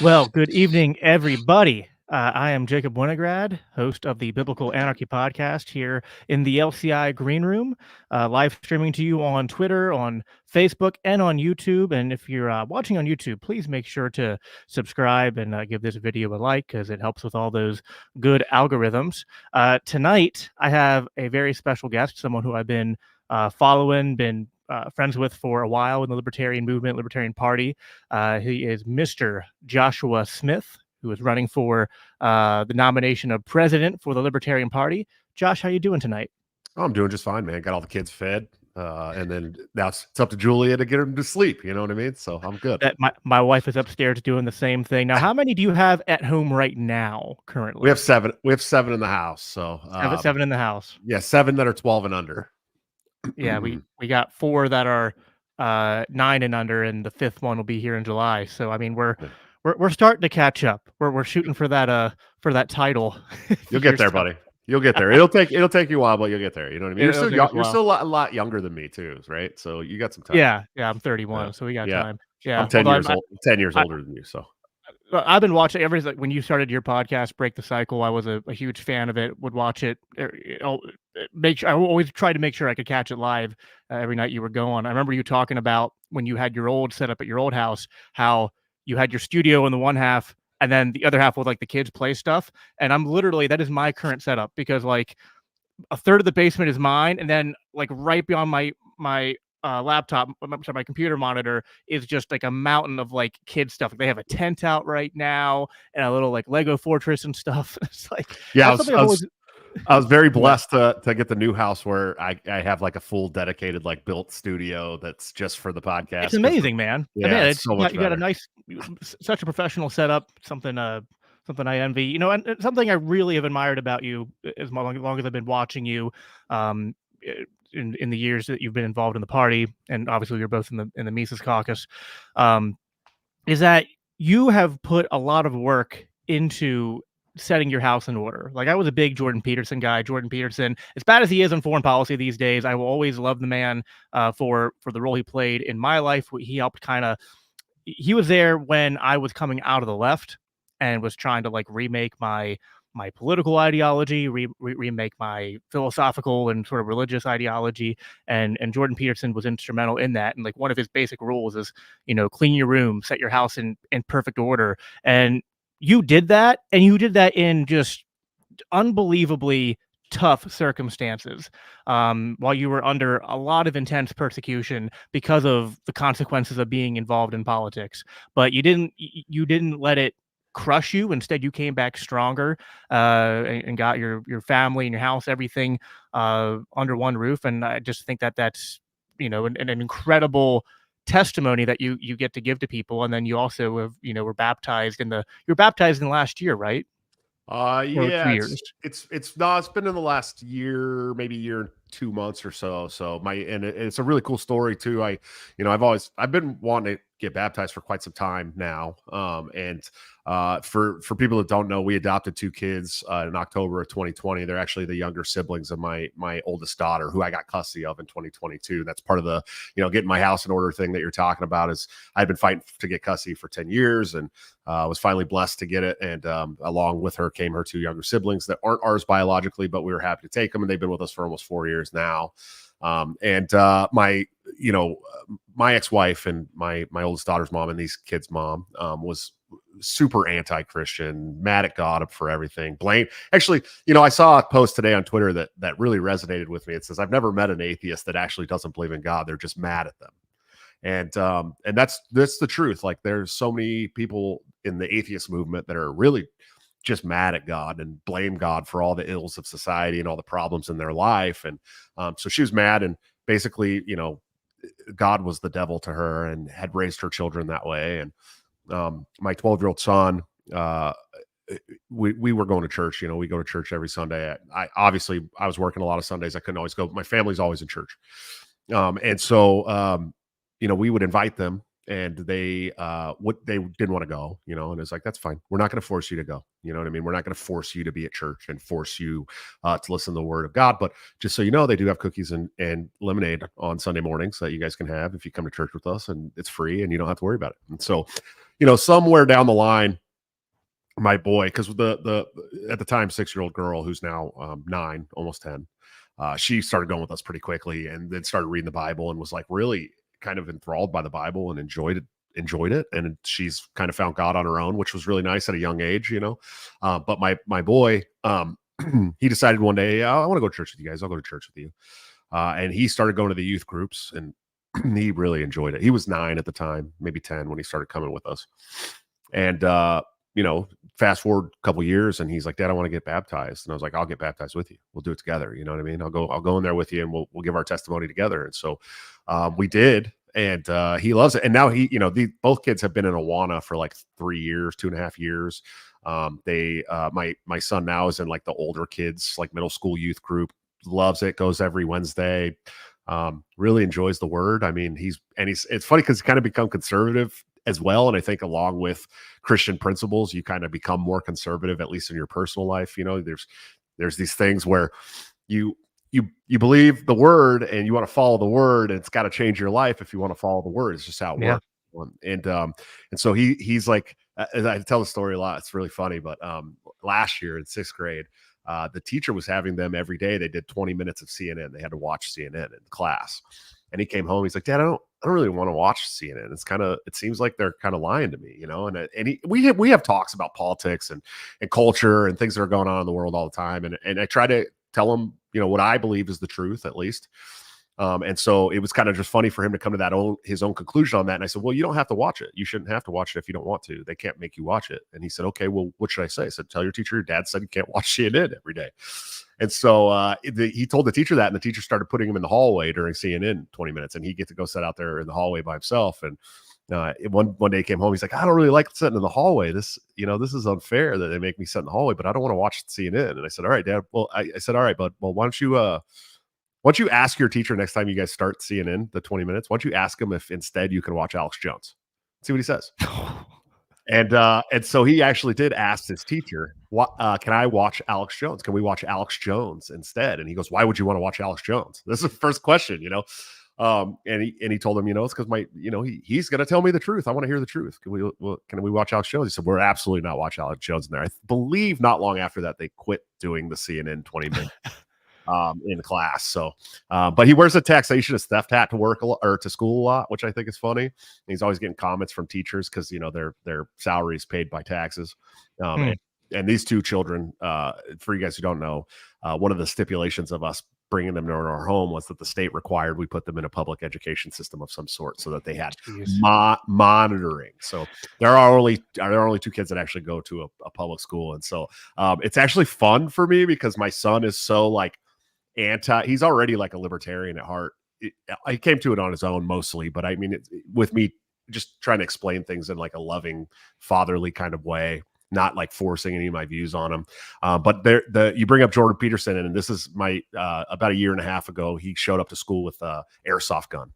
Well, good evening, everybody. I am Jacob Winograd, host of the Biblical Anarchy podcast here in the LCI Green Room, live streaming to you on Twitter, on Facebook, and on YouTube. And if you're watching on YouTube, please make sure to subscribe and give this video a like because it helps with all those good algorithms. Tonight, I have a very special guest, someone who I've been following, been friends with for a while in the Libertarian movement, Libertarian Party. He is Mr. Joshua Smith, who is running for the nomination of president for the Libertarian Party. Josh, how you doing tonight? Oh, I'm doing just fine, man. Got all the kids fed, and then now it's up to Julia to get them to sleep. You know what I mean? So I'm good. That my wife is upstairs doing the same thing. Now, how many do you have at home right now currently? We have seven. We have seven in the house. So seven in the house. Yeah, seven that are 12 and under. Yeah, we got four that are 9 and under, and the fifth one will be here in July. So I mean, we're starting to catch up. We're shooting for that title. You'll get there, buddy. You'll get there. It'll take you a while, but you'll get there. You know what I mean? You're still a lot younger than me too, right? So you got some time. Yeah, I'm 31, so we got time. Yeah, I'm 10 years old. 10 years older than you, so. I've been watching everything. When you started your podcast, Break the Cycle, I was a huge fan of it. Would watch it. I always tried to make sure I could catch it live every night you were going. I remember you talking about when you had your old setup at your old house, how you had your studio in the one half, and then the other half with like the kids play stuff. And that is my current setup, because like a third of the basement is mine, and then like right beyond my laptop, my computer monitor is just like a mountain of like kid stuff. They have a tent out right now and a little like Lego fortress and stuff. It's like, yeah, I was very blessed to get the new house where I have like a full dedicated like built studio that's just for the podcast. It's amazing, man. Yeah, I mean, it's so much you got a nice, such a professional setup. Something I envy. You know, and something I really have admired about you as long as I've been watching you. In the years that you've been involved in the party, and obviously you're both in the Mises Caucus, is that you have put a lot of work into setting your house in order. Like, I was a big Jordan Peterson guy. Jordan Peterson, as bad as he is in foreign policy these days, I will always love the man for the role he played in my life. He helped he was there when I was coming out of the left and was trying to like remake my political ideology, remake my philosophical and sort of religious ideology. And Jordan Peterson was instrumental in that. And like one of his basic rules is, clean your room, set your house in perfect order. And you did that, and you did that in just unbelievably tough circumstances, while you were under a lot of intense persecution because of the consequences of being involved in politics. But you didn't let it crush you. Instead, you came back stronger, and got your family and your house, everything under one roof. And I just think that's an incredible testimony that you get to give to people. And then you also have were baptized in the last year, right? Yeah, it's been in the last year, maybe year 2 months or so. So it's a really cool story too. I've been wanting to get baptized for quite some time now. And for people that don't know, we adopted 2 kids in October of 2020. They're actually the younger siblings of my oldest daughter, who I got custody of in 2022. That's part of the getting my house in order thing that you're talking about. Is I've been fighting to get custody for 10 years, and was finally blessed to get it. And along with her came her 2 younger siblings that aren't ours biologically, but we were happy to take them, and they've been with us for almost 4 years now. My ex-wife and my oldest daughter's mom and these kids' mom was super anti-Christian, mad at God for everything. Actually, I saw a post today on Twitter that really resonated with me. It says, "I've never met an atheist that actually doesn't believe in God. They're just mad at them." And that's the truth. Like, there's so many people in the atheist movement that are really just mad at God and blame God for all the ills of society and all the problems in their life. And so she was mad, and basically, God was the devil to her and had raised her children that way. And my 12-year-old son, we were going to church. We go to church every Sunday. I was working a lot of Sundays. I couldn't always go. My family's always in church. And so, we would invite them, and they didn't want to go, and it's like, that's fine. We're not going to force you to go. You know what I mean? We're not going to force you to be at church and force you to listen to the word of God. But just so you know, they do have cookies and lemonade on Sunday mornings that you guys can have if you come to church with us, and it's free and you don't have to worry about it. And so, somewhere down the line, my boy, because the at the time 6-year-old girl who's now 9, almost 10, she started going with us pretty quickly, and then started reading the Bible and was like really kind of enthralled by the Bible and enjoyed it, and she's kind of found God on her own, which was really nice at a young age. But my boy, he decided one day, I want to go to church with you guys. I'll go to church with you. And he started going to the youth groups, and he really enjoyed it. He was 9 at the time, maybe 10 when he started coming with us. And fast forward a couple years, and he's like, Dad, I want to get baptized. And I was like, I'll get baptized with you. We'll do it together. You know what I mean? I'll go in there with you, and we'll give our testimony together. And so we did, and he loves it. And now both kids have been in Awana for like 3 years, 2.5 years. My son now is in like the older kids, like middle school youth group, loves it, goes every Wednesday, really enjoys the word. I mean, it's funny because he's kind of become conservative as well. And I think along with Christian principles, you kind of become more conservative, at least in your personal life. There's these things where you believe the word and you want to follow the word, and it's got to change your life if you want to follow the word. It's just how it works. And so he's like, I tell the story a lot. It's really funny, but last year in 6th grade, the teacher was having them every day. They did 20 minutes of CNN. They had to watch CNN in class. And he came home. He's like, Dad, I don't really want to watch CNN. It seems like they're kind of lying to me, we have talks about politics and culture and things that are going on in the world all the time. And I try to tell him, what I believe is the truth, at least. And so it was kind of just funny for him to come to his own conclusion on that. And I said, well, you don't have to watch it. You shouldn't have to watch it if you don't want to. They can't make you watch it. And he said, okay, well, what should I say? I said, tell your teacher your dad said you can't watch CNN every day. And so he told the teacher that, and the teacher started putting him in the hallway during CNN 20 minutes, and he get to go sit out there in the hallway by himself. And one day he came home, he's like, I don't really like sitting in the hallway. This is unfair that they make me sit in the hallway, but I don't want to watch CNN. And I said, all right, Dad. Well, I said, all right, bud. Well, why don't you ask your teacher next time you guys start CNN, the 20 minutes, why don't you ask him if instead you can watch Alex Jones? See what he says. And so he actually did ask his teacher, can I watch Alex Jones? Can we watch Alex Jones instead? And he goes, why would you want to watch Alex Jones? This is the first question, and he told him, it's because he's going to tell me the truth. I want to hear the truth. Can we watch Alex Jones? He said, we're absolutely not watching Alex Jones in there. I believe not long after that, they quit doing the CNN 20 minutes. In class. So, but he wears a taxationist theft hat to work or to school a lot, which I think is funny. He's always getting comments from teachers because their salary is paid by taxes. And these two children, for you guys who don't know, one of the stipulations of us bringing them to our home was that the state required we put them in a public education system of some sort so that they had monitoring. So there are only 2 kids that actually go to a public school. And so it's actually fun for me because my son is so like he's already like a libertarian at heart. I came to it on his own mostly, but I mean, with me just trying to explain things in like a loving, fatherly kind of way, not like forcing any of my views on him. But you bring up Jordan Peterson, and this is my about 1.5 years ago, he showed up to school with a airsoft gun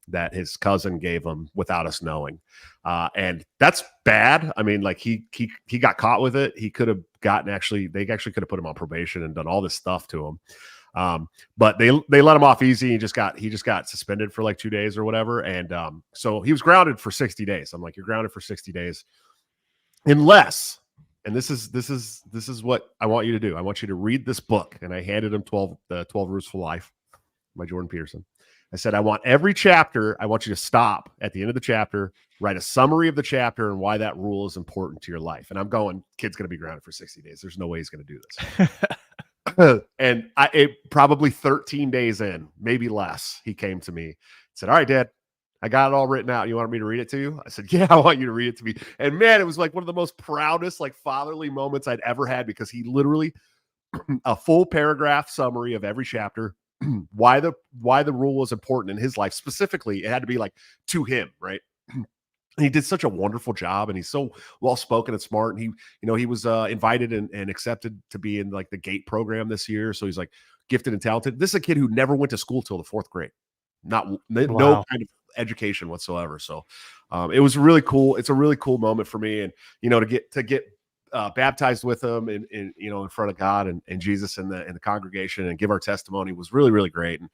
that his cousin gave him without us knowing. And that's bad. I mean, like he got caught with it. He could have they actually could have put him on probation and done all this stuff to him. But they let him off easy. He just got suspended for like 2 days or whatever. And so he was grounded for 60 days. I'm like, you're grounded for 60 days. Unless, and this is what I want you to do. I want you to read this book. And I handed him 12 Rules for Life by Jordan Peterson. I said, I want every chapter. I want you to stop at the end of the chapter, write a summary of the chapter and why that rule is important to your life. And I'm going, kid's going to be grounded for 60 days. There's no way he's going to do this. And probably 13 days in, maybe less, he came to me, said, all right, Dad, I got it all written out. You want me to read it to you? I said, yeah, I want you to read it to me. And man, it was like one of the most proudest, like fatherly moments I'd ever had, because he literally a full paragraph summary of every chapter, why the rule was important in his life. Specifically, it had to be like to him, right? He did such a wonderful job, and he's so well-spoken and smart. And he was invited and accepted to be in like the GATE program this year. So he's like gifted and talented. This is a kid who never went to school till the 4th grade, no kind of education whatsoever. So it was really cool. It's a really cool moment for me. And, to get baptized with him and in front of God and Jesus in the congregation and give our testimony was really, really great. And,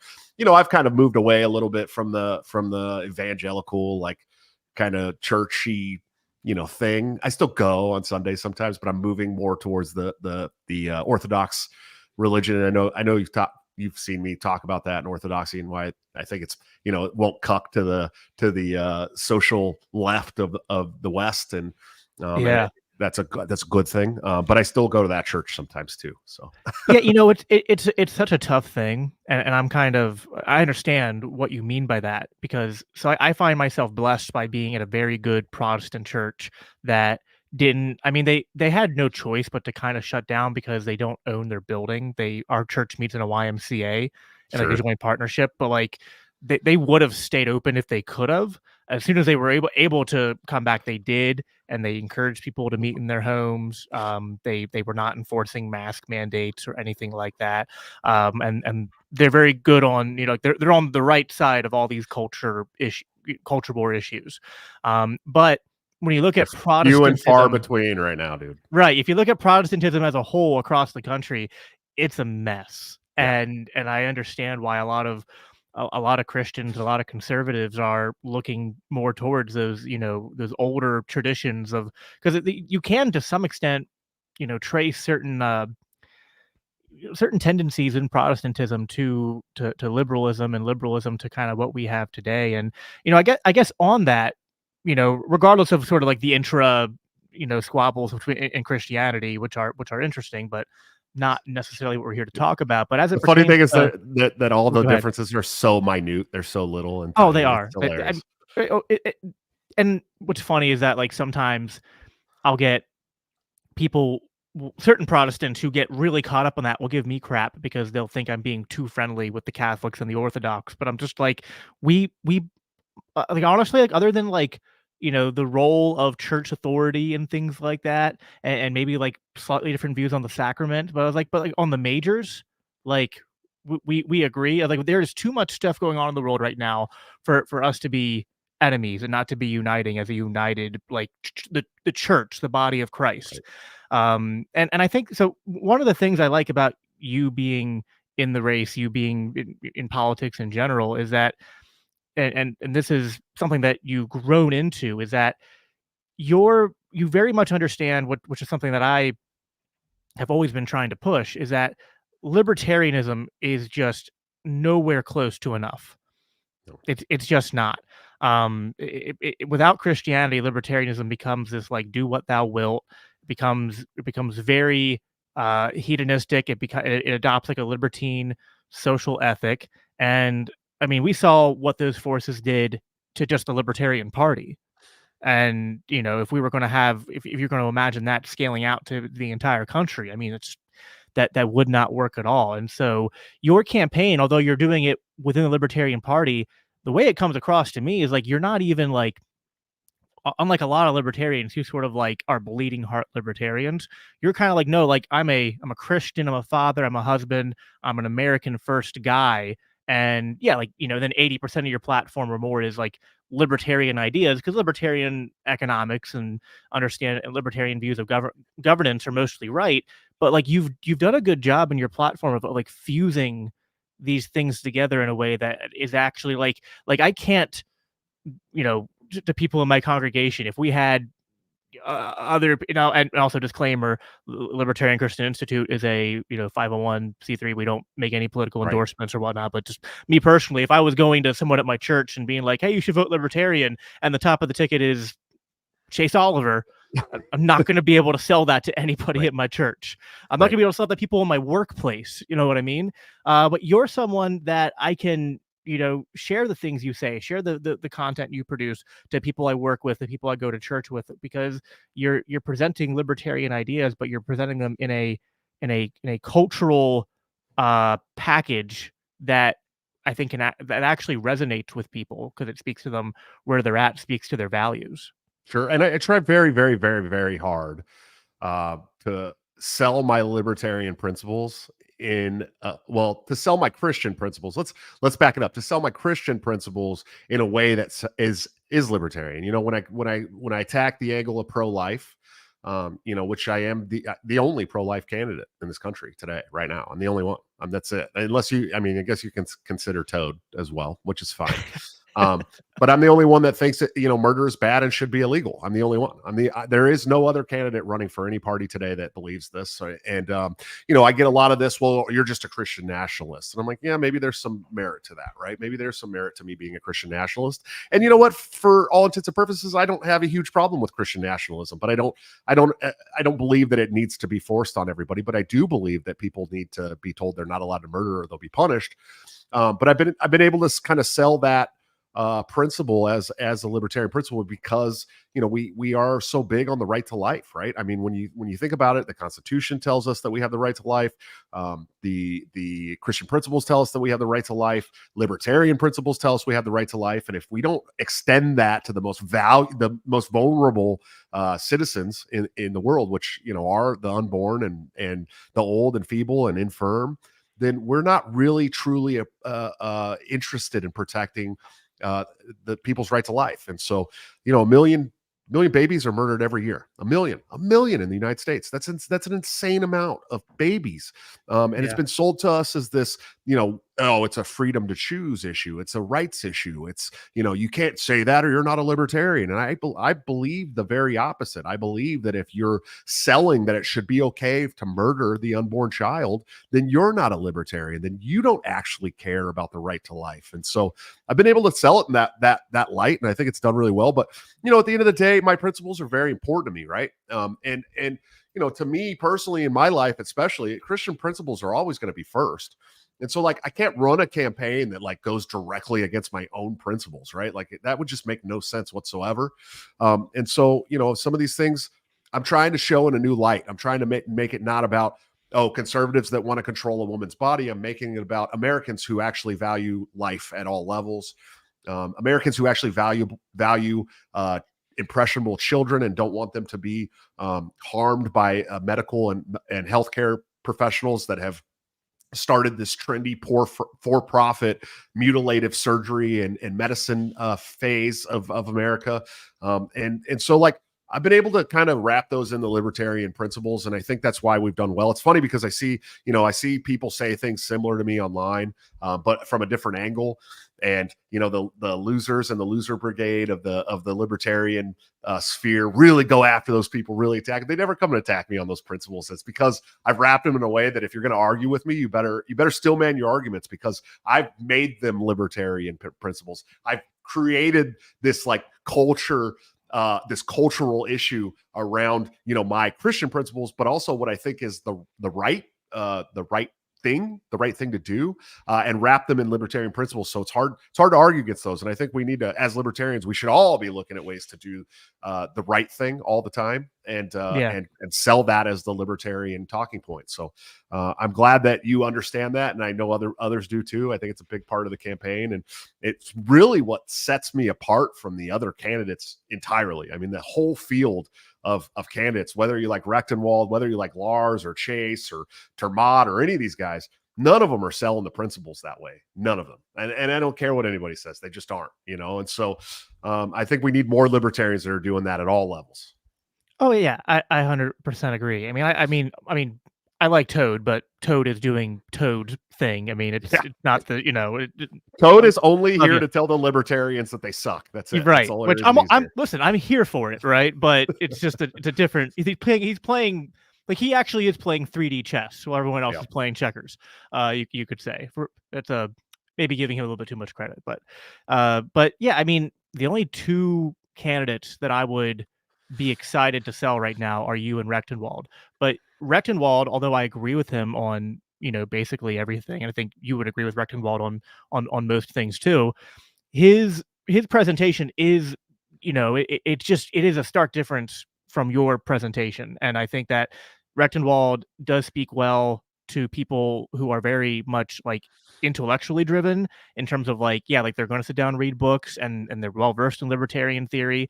I've kind of moved away a little bit from the evangelical, like, kind of churchy thing. I still go on Sundays sometimes, but I'm moving more towards the Orthodox religion. And I know you've seen me talk about that in Orthodoxy and why I think it's it won't cuck to the social left of the West, and Yeah. that's a good thing. But I still go to that church sometimes too. So Yeah, it's such a tough thing, and I understand what you mean by that because I find myself blessed by being at a very good Protestant church that didn't. I mean, they had no choice but to kind of shut down because they don't own their building. Our church meets in a YMCA and like a sure, joint partnership, but like they would have stayed open if they could have. As soon as they were able to come back, they did, and they encouraged people to meet in their homes. They were not enforcing mask mandates or anything like that. And they're very good on they're on the right side of all these culture war issues. But when you look they're at few and far Protestantism, between right now, dude. right, if you look at Protestantism as a whole across the country, it's a mess. Yeah, And I understand why a lot of Christians, a lot of conservatives are looking more towards those older traditions of because you can to some extent, trace certain tendencies in Protestantism to liberalism and liberalism to kind of what we have today. And I guess on that, regardless of sort of like the squabbles between in Christianity, which are interesting, but not necessarily what we're here to talk about. But as the it funny pertains thing is to that all oh, the go ahead. differences are so minute. They're so little and Oh, they tiny. are. It's hilarious. And what's funny is that like sometimes I'll get people certain Protestants who get really caught up on that will give me crap because they'll think I'm being too friendly with the Catholics and the Orthodox, but I'm just like, we like, honestly, like, other than, like, the role of church authority and things like that, and maybe, like, slightly different views on the sacrament, but I was like, but, like, on the majors, like, we agree, like, there is too much stuff going on in the world right now for us to be enemies and not to be uniting as a united, like, the church, the body of Christ. Right. And I think so one of the things I like about you being in the race, you being in politics in general, is that and this is something that you've grown into, is that you very much understand which is something that I have always been trying to push, is that libertarianism is just nowhere close to enough. No. It's just not. Without Christianity, libertarianism becomes this like do what thou wilt. It becomes very hedonistic. It adopts like a libertine social ethic, and I mean we saw what those forces did to just the Libertarian Party. And if we were going to have, if you're going to imagine that scaling out to the entire country, I mean it's that would not work at all. And so your campaign, although you're doing it within the Libertarian Party, the way it comes across to me is like you're not even like unlike a lot of libertarians who sort of like are bleeding heart libertarians, you're kind of like, no, like I'm a Christian, I'm a father, I'm a husband, I'm an American first guy. And yeah, like, then 80% of your platform or more is like libertarian ideas because libertarian economics and understand and libertarian views of governance are mostly right. But like you've done a good job in your platform of like fusing these things together in a way that is actually like I can't to people in my congregation, if we had other, and also disclaimer, Libertarian Christian Institute is a 501c3. We don't make any political Right. endorsements or whatnot. But just me personally, if I was going to someone at my church and being like, "Hey, you should vote Libertarian," and the top of the ticket is Chase Oliver, I'm not going to be able to sell that to anybody Right. at my church. I'm not going Right. to be able to sell that to people in my workplace. You know what I mean? But you're someone that I can, share the things you say, share the content you produce to people I work with, the people I go to church with, because you're presenting libertarian ideas, but you're presenting them in a cultural package that I think that actually resonates with people because it speaks to them where they're at, speaks to their values. Sure. And I try very, very, very, very hard to sell my libertarian principles to sell my Christian principles. Let's back it up. To sell my Christian principles in a way is libertarian. When I attack the angle of pro-life, which I am the only pro-life candidate in this country today, right now. I'm the only one. That's it. Unless I guess you can consider Toad as well, which is fine. But I'm the only one that thinks that, murder is bad and should be illegal. I'm the only one. There is no other candidate running for any party today that believes this. And I get a lot of this. Well, you're just a Christian nationalist, and I'm like, yeah, maybe there's some merit to that, right? Maybe there's some merit to me being a Christian nationalist. And you know what? For all intents and purposes, I don't have a huge problem with Christian nationalism, but I don't believe that it needs to be forced on everybody. But I do believe that people need to be told they're not allowed to murder or they'll be punished. But I've been able to kind of sell that principle as a libertarian principle because we are so big on the right to life, right? I mean, when you think about it, the Constitution tells us that we have the right to life. The Christian principles tell us that we have the right to life. Libertarian principles tell us we have the right to life, and if we don't extend that to the most vulnerable citizens in the world, which are the unborn and the old and feeble and infirm, then we're not really truly interested in protecting the people's right to life. And so, a million babies are murdered every year. A million in the United States. That's an insane amount of babies. And it's been sold to us as this, it's a freedom to choose issue. It's a rights issue. It's, you can't say that or you're not a libertarian. And I believe the very opposite. I believe that if you're selling that it should be okay to murder the unborn child, then you're not a libertarian. Then you don't actually care about the right to life. And so I've been able to sell it in that light. And I think it's done really well. But, at the end of the day, my principles are very important to me. Right. And to me personally in my life, especially, Christian principles are always going to be first. And so I can't run a campaign that goes directly against my own principles, right? That would just make no sense whatsoever. And so, some of these things I'm trying to show in a new light. I'm trying to make it not about, conservatives that want to control a woman's body. I'm making it about Americans who actually value life at all levels. Americans who actually value impressionable children and don't want them to be harmed by medical and healthcare professionals that have started this trendy for-profit mutilative surgery and medicine phase of America. And so I've been able to kind of wrap those in the libertarian principles. And I think that's why we've done well. It's funny because I see people say things similar to me online, but from a different angle. And, the losers and the loser brigade of the libertarian sphere really go after those people, really attack. They never come and attack me on those principles. It's because I've wrapped them in a way that if you're going to argue with me, you better still man your arguments, because I've made them libertarian principles. I've created this culture, this cultural issue around, my Christian principles, but also what I think is the right thing to do, and wrap them in libertarian principles. So it's hard to argue against those. And I think we need to, as libertarians, we should all be looking at ways to do the right thing all the time, and sell that as the libertarian talking point. So I'm glad that you understand that, and I know others do too. I think it's a big part of the campaign, and it's really what sets me apart from the other candidates entirely. I mean, the whole field of candidates, whether you like Rechtenwald, whether you like Lars or Chase or Termott or any of these guys, none of them are selling the principles that way. None of them. And I don't care what anybody says. They just aren't, And so I think we need more libertarians that are doing that at all levels. Oh yeah, I 100% agree. I mean, I like Toad, but Toad is doing Toad thing. I mean, it's not the Toad is only here to tell the libertarians that they suck. That's it. Right. That's all Which I'm here for it, right? But it's just it's a different. He's playing he actually is playing 3D chess, while everyone else is playing checkers. You could say that's maybe giving him a little bit too much credit, but yeah, I mean, the only two candidates that I would be excited to sell right now are you and Rechtenwald. But Rechtenwald, although I agree with him on basically everything, and I think you would agree with Rechtenwald on most things too, his presentation is it is a stark difference from your presentation. And I think that Rechtenwald does speak well to people who are very much intellectually driven, in terms of they're going to sit down and read books, and they're well versed in libertarian theory,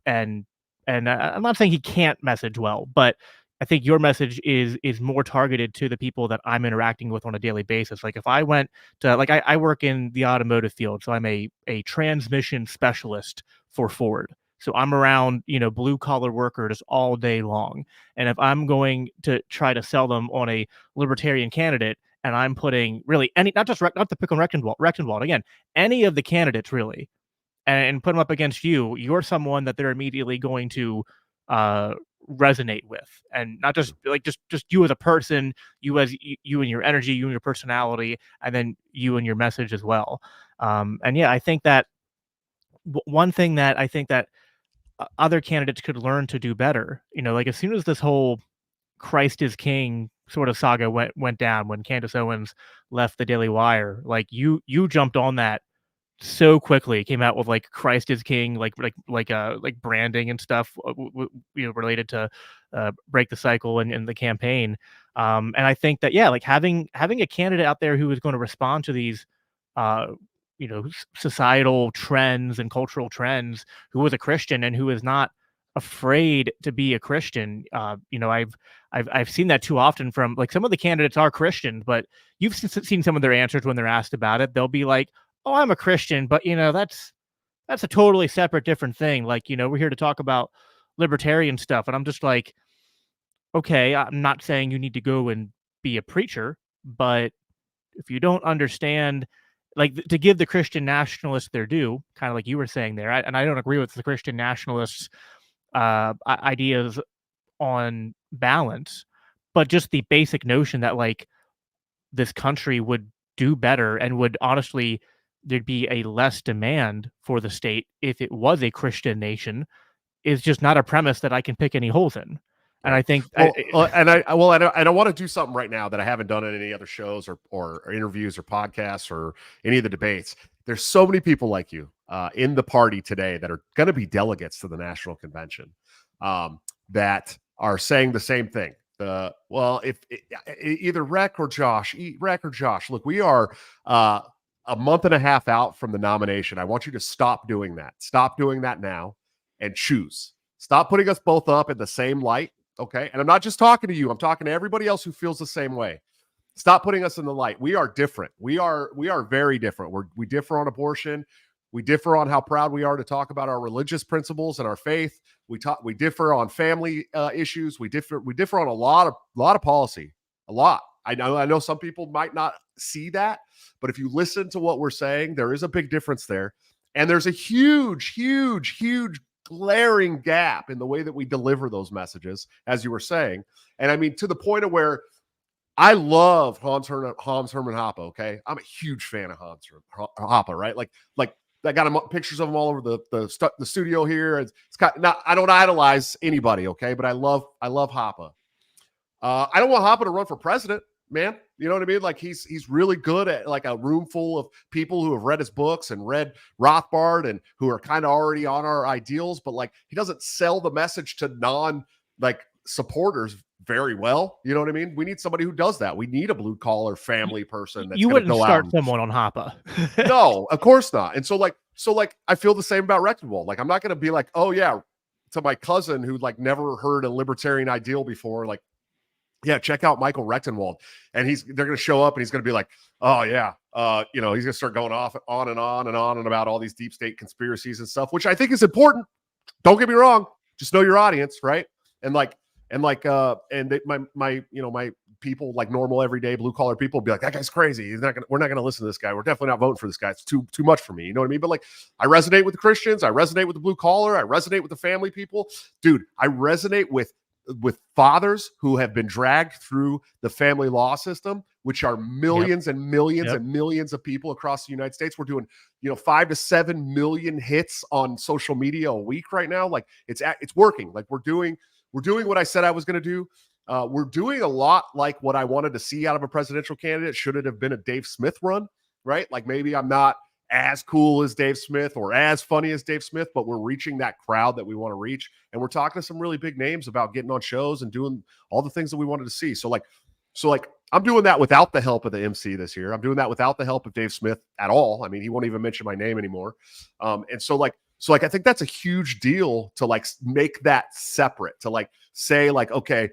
and I'm not saying he can't message well, but I think your message is more targeted to the people that I'm interacting with on a daily basis. If I went to I work in the automotive field, so I'm a transmission specialist for Ford. So I'm around blue collar workers all day long, and if I'm going to try to sell them on a libertarian candidate, and I'm putting really any, not to pick on Rechtenwald again, any of the candidates really, and put them up against you, you're someone that they're immediately going to uh, resonate with, and not just like just you as a person, you as you and your energy, you and your personality, and then you and your message as well. And yeah, I think that one thing that I think that other candidates could learn to do better, like as soon as this whole Christ is King sort of saga went down when Candace Owens left the Daily Wire, like you jumped on that so quickly, came out with like Christ is King, like branding and stuff, related to break the cycle and the campaign. And I think that, yeah, like having a candidate out there who is going to respond to these uh societal trends and cultural trends, who is a Christian and who is not afraid to be a Christian. I've seen that too often from, like, some of the candidates are Christian, but you've seen some of their answers when they're asked about it. They'll be like, "Oh, I'm a Christian, but that's a totally separate, different thing. Like, we're here to talk about libertarian stuff." And I'm just like, okay, I'm not saying you need to go and be a preacher, but if you don't understand, like, to give the Christian nationalists their due, kind of like you were saying there, and I don't agree with the Christian nationalists' ideas on balance, but just the basic notion that, like, this country would do better and would honestly, there'd be a less demand for the state if it was a Christian nation, is just not a premise that I can pick any holes in. And Right. I think I don't want to do something right now that I haven't done in any other shows or interviews or podcasts or any of the debates. There's so many people like you in the party today that are going to be delegates to the national convention, that are saying the same thing. If either Rec or Josh, look, we are a month and a half out from the nomination. I want you to stop doing that. Stop doing that now and choose. Stop putting us both up in the same light. Okay. And I'm not just talking to you. I'm talking to everybody else who feels the same way. Stop putting us in the light. We are different. We are very different. We differ on abortion. We differ on how proud we are to talk about our religious principles and our faith. We differ on family issues. We differ on a lot of policy. A lot. I know some people might not see that, but if you listen to what we're saying, there is a big difference there. And there's a huge glaring gap in the way that we deliver those messages, as you were saying. And I mean, to the point of where I love Hans Hermann Hoppe. Okay, I'm a huge fan of Hans Hoppe. Right, like I got pictures of him all over the studio here. It's kind of, not, I don't idolize anybody. Okay, but I love Hoppe. I don't want Hoppe to run for president, man. You know what I mean? Like he's really good at, like, a room full of people who have read his books and read Rothbard and who are kind of already on our ideals, but like he doesn't sell the message to supporters very well. You know what I mean? We need somebody who does that. We need a blue collar family person that's going to go start out. Someone on Hoppe. No, of course not. And so I feel the same about Rechtenwald. Like I'm not going to be like, oh yeah, to my cousin who like never heard a libertarian ideal before, like, yeah, check out Michael Rechtenwald. And they're going to show up and he's going to be like, oh yeah. He's going to start going on and about all these deep state conspiracies and stuff, which I think is important. Don't get me wrong. Just know your audience. Right. My people, like normal, everyday blue collar people, be like, that guy's crazy. We're not going to listen to this guy. We're definitely not voting for this guy. It's too much for me. You know what I mean? But like, I resonate with the Christians. I resonate with the blue collar. I resonate with the family people. Dude, I resonate with fathers who have been dragged through the family law system, which are millions and millions and millions of people across the United States. We're doing, 5 to 7 million hits on social media a week right now. Like it's working. Like we're doing what I said I was going to do. We're doing a lot like what I wanted to see out of a presidential candidate. Should it have been a Dave Smith run, right? Like maybe I'm not as cool as Dave Smith or as funny as Dave Smith, but we're reaching that crowd that we want to reach. And we're talking to some really big names about getting on shows and doing all the things that we wanted to see. So I'm doing that without the help of the MC this year. I'm doing that without the help of Dave Smith at all. I mean, he won't even mention my name anymore. I think that's a huge deal to like make that separate, to like say like, okay,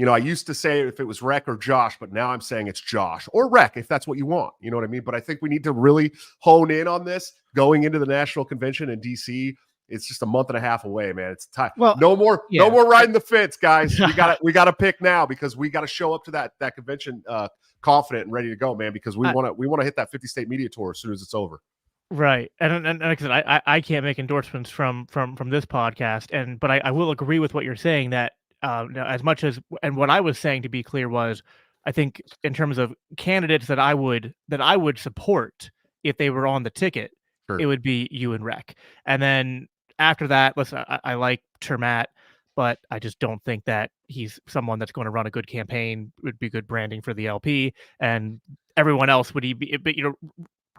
I used to say if it was Rec or Josh, but now I'm saying it's Josh or Rec, if that's what you want. You know what I mean? But I think we need to really hone in on this going into the national convention in DC It's just a month and a half away, man. It's time. Well, No more riding the fence, guys. We gotta pick now, because we gotta show up to that convention confident and ready to go, man, because we want to hit that 50 state media tour as soon as it's over. Right. And like I said, I can't make endorsements from this podcast, but I will agree with what you're saying, that as much as, and what I was saying, to be clear, was, I think in terms of candidates that I would support if they were on the ticket, Sure. it would be you and Rec. And then after that, listen, I like Termat, but I just don't think that he's someone that's going to run a good campaign, would be good branding for the LP, and everyone else would be, but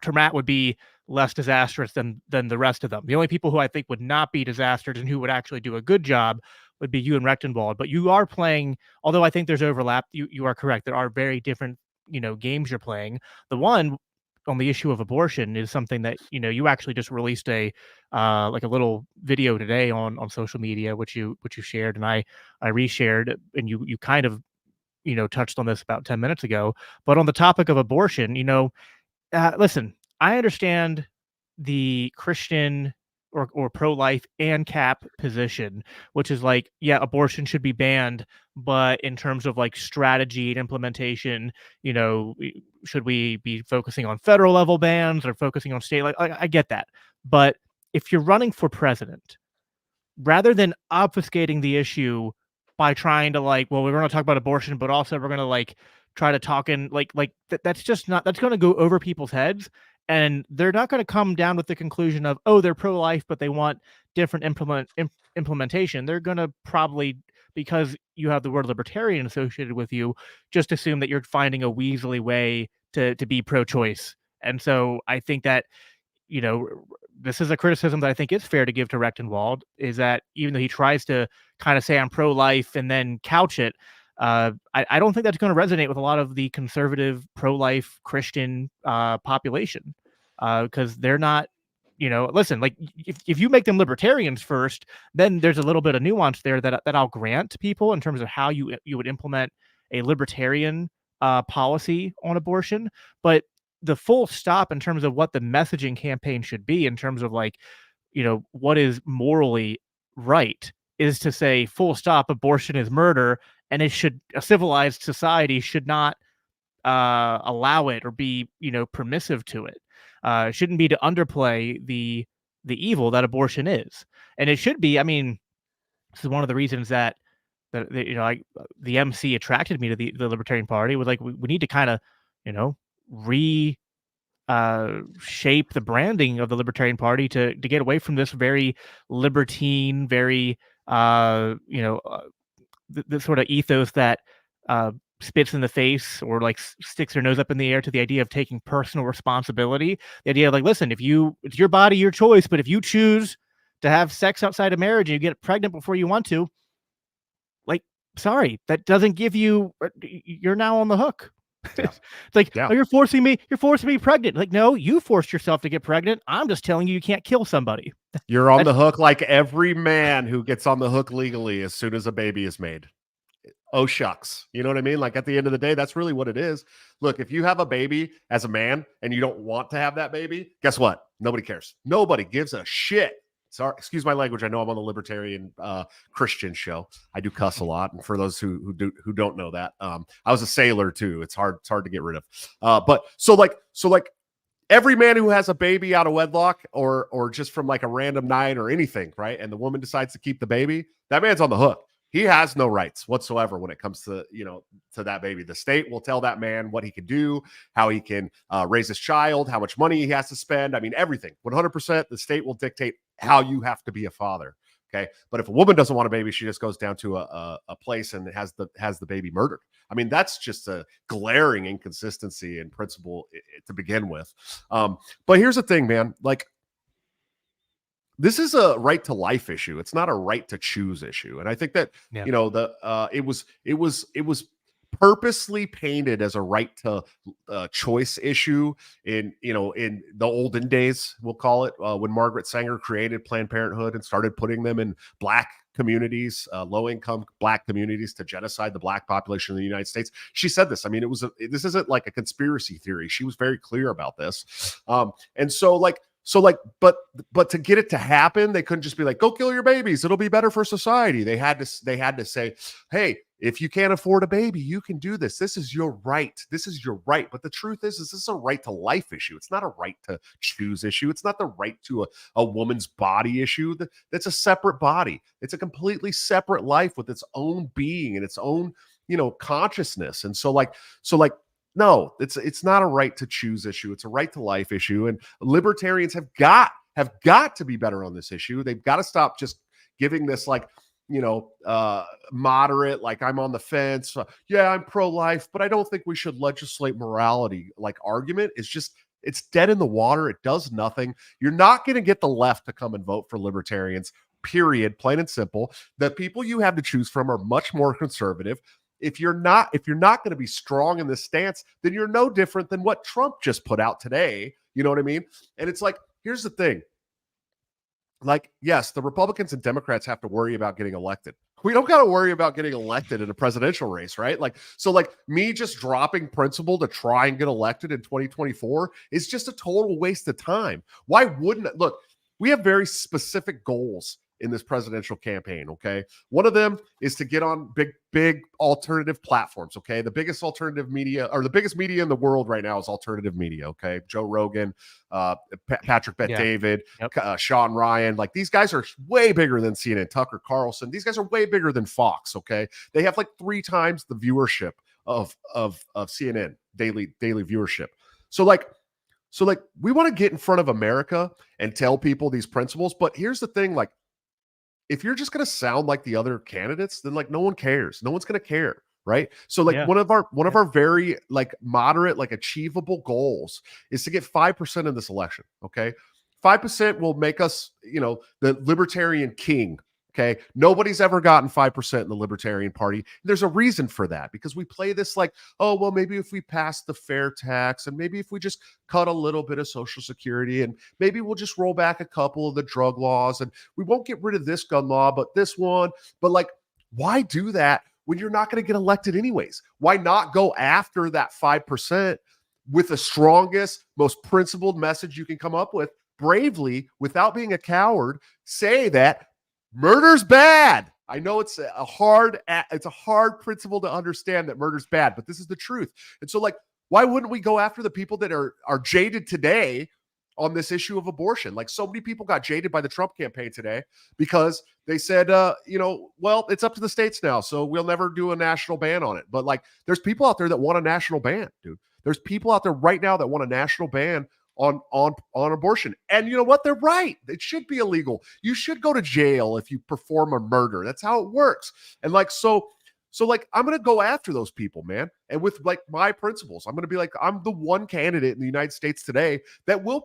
Termat would be less disastrous than the rest of them. The only people who I think would not be disastrous and who would actually do a good job would be you and Rechtenwald. But you are playing, although I think there's overlap, you are correct. There are very different, games you're playing. The one on the issue of abortion is something that, you actually just released a like a little video today on social media, which you shared, and I reshared, and you kind of, touched on this about 10 minutes ago. But on the topic of abortion, listen, I understand the Christian or pro-life ANCAP position, which is like, yeah, abortion should be banned, but in terms of like strategy and implementation, should we be focusing on federal level bans or focusing on state? Like, I get that. But if you're running for president, rather than obfuscating the issue by trying to like, well, we're going to talk about abortion, but also we're going to like try to talk in that's just not, that's going to go over people's heads, and they're not going to come down with the conclusion of, oh, they're pro-life, but they want different implementation. They're going to probably, because you have the word libertarian associated with you, just assume that you're finding a weaselly way to be pro-choice. And so I think that, this is a criticism that I think is fair to give to Rechtenwald, is that even though he tries to kind of say I'm pro-life and then couch it, I don't think that's going to resonate with a lot of the conservative pro-life Christian population, because they're not, listen, like if you make them libertarians first, then there's a little bit of nuance there that I'll grant to people in terms of how you would implement a libertarian policy on abortion. But the full stop in terms of what the messaging campaign should be, in terms of like, what is morally right, is to say, full stop, abortion is murder, and a civilized society should not allow it or be, permissive to it. It shouldn't be to underplay the evil that abortion is. And it should be, I mean, this is one of the reasons that the MC attracted me to the Libertarian Party, was like, we need to kind of, shape the branding of the Libertarian Party to get away from this very libertine, very the sort of ethos that spits in the face or like sticks their nose up in the air to the idea of taking personal responsibility. The idea of like, listen, it's your body, your choice, but if you choose to have sex outside of marriage and you get pregnant before you want to, like, sorry, that doesn't give you, you're now on the hook. Yeah. It's like, yeah. Oh, you're forcing me pregnant. Like, no, you forced yourself to get pregnant. I'm just telling you can't kill somebody. You're on the hook like every man who gets on the hook legally as soon as a baby is made. Oh, shucks. You know what I mean? Like, at the end of the day, that's really what it is. Look, if you have a baby as a man and you don't want to have that baby, guess what? Nobody cares. Nobody gives a shit. Sorry, excuse my language. I know I'm on the libertarian Christian show. I do cuss a lot, and for those who don't know that, I was a sailor too. It's hard to get rid of. But so like every man who has a baby out of wedlock or just from like a random night or anything, right? And the woman decides to keep the baby, that man's on the hook. He has no rights whatsoever when it comes to, to that baby. The state will tell that man what he can do, how he can raise his child, how much money he has to spend. I mean, everything. 100%, the state will dictate how you have to be a father. Okay. But if a woman doesn't want a baby, she just goes down to a place and has the baby murdered. I mean, that's just a glaring inconsistency in principle to begin with. But here's the thing, man. Like, this is a right to life issue. It's not a right to choose issue. And I think that, it was purposely painted as a right to choice issue in the olden days, we'll call it, when Margaret Sanger created Planned Parenthood and started putting them in Black communities, low-income Black communities, to genocide the Black population in the United States. She said this. I mean, this isn't like a conspiracy theory. She was very clear about this. And so, like, So like, but to get it to happen, they couldn't just be like, go kill your babies. It'll be better for society. They had to say, hey, if you can't afford a baby, you can do this. This is your right. This is your right. But the truth is this is a right to life issue. It's not a right to choose issue. It's not the right to a woman's body issue. That's a separate body. It's a completely separate life with its own being and its own, consciousness. And so like, no, it's not a right to choose issue. It's a right to life issue. And libertarians have got to be better on this issue. They've got to stop just giving this like, moderate, like I'm on the fence. Yeah, I'm pro-life, but I don't think we should legislate morality. Like argument is just, it's dead in the water. It does nothing. You're not going to get the left to come and vote for libertarians, period, plain and simple. The people you have to choose from are much more conservative. If you're not going to be strong in this stance, then you're no different than what Trump just put out today. You know what I mean? And it's like, here's the thing. Like, yes, the Republicans and Democrats have to worry about getting elected. We don't got to worry about getting elected in a presidential race, right? Like, so like me just dropping principle to try and get elected in 2024 is just a total waste of time. Why wouldn't it? Look, we have very specific goals in this presidential campaign. Okay. One of them is to get on big alternative platforms. Okay. The biggest alternative media, or the biggest media in the world right now, is alternative media. Okay. Joe Rogan, Patrick Bet-David, Sean Ryan, like these guys are way bigger than CNN. Tucker Carlson, these guys are way bigger than Fox. Okay. They have like 3 times the viewership of CNN daily viewership. So like we want to get in front of America and tell people these principles. But here's the thing, like, if you're just going to sound like the other candidates, then like no one cares. No one's going to care, right? So like one of our very like moderate, like achievable goals is to get 5% in this election. Okay, 5% will make us, the libertarian king. Okay, nobody's ever gotten 5% in the Libertarian Party. There's a reason for that, because we play this like, oh, well, maybe if we pass the fair tax, and maybe if we just cut a little bit of Social Security, and maybe we'll just roll back a couple of the drug laws, and we won't get rid of this gun law, but this one. But like, why do that when you're not going to get elected anyways? Why not go after that 5% with the strongest, most principled message you can come up with, bravely, without being a coward? Say that murder's bad. I know it's a hard principle to understand, that murder's bad, but this is the truth. And so like, why wouldn't we go after the people that are jaded today on this issue of abortion? Like, so many people got jaded by the Trump campaign today because they said, well, it's up to the states now, so we'll never do a national ban on it. But like, there's people out there that want a national ban, dude. There's people out there right now that want a national ban on abortion. And you know what? They're right. It should be illegal. You should go to jail if you perform a murder. That's how it works. And like, so like, I'm going to go after those people, man. And with like my principles, I'm going to be like, I'm the one candidate in the United States today that will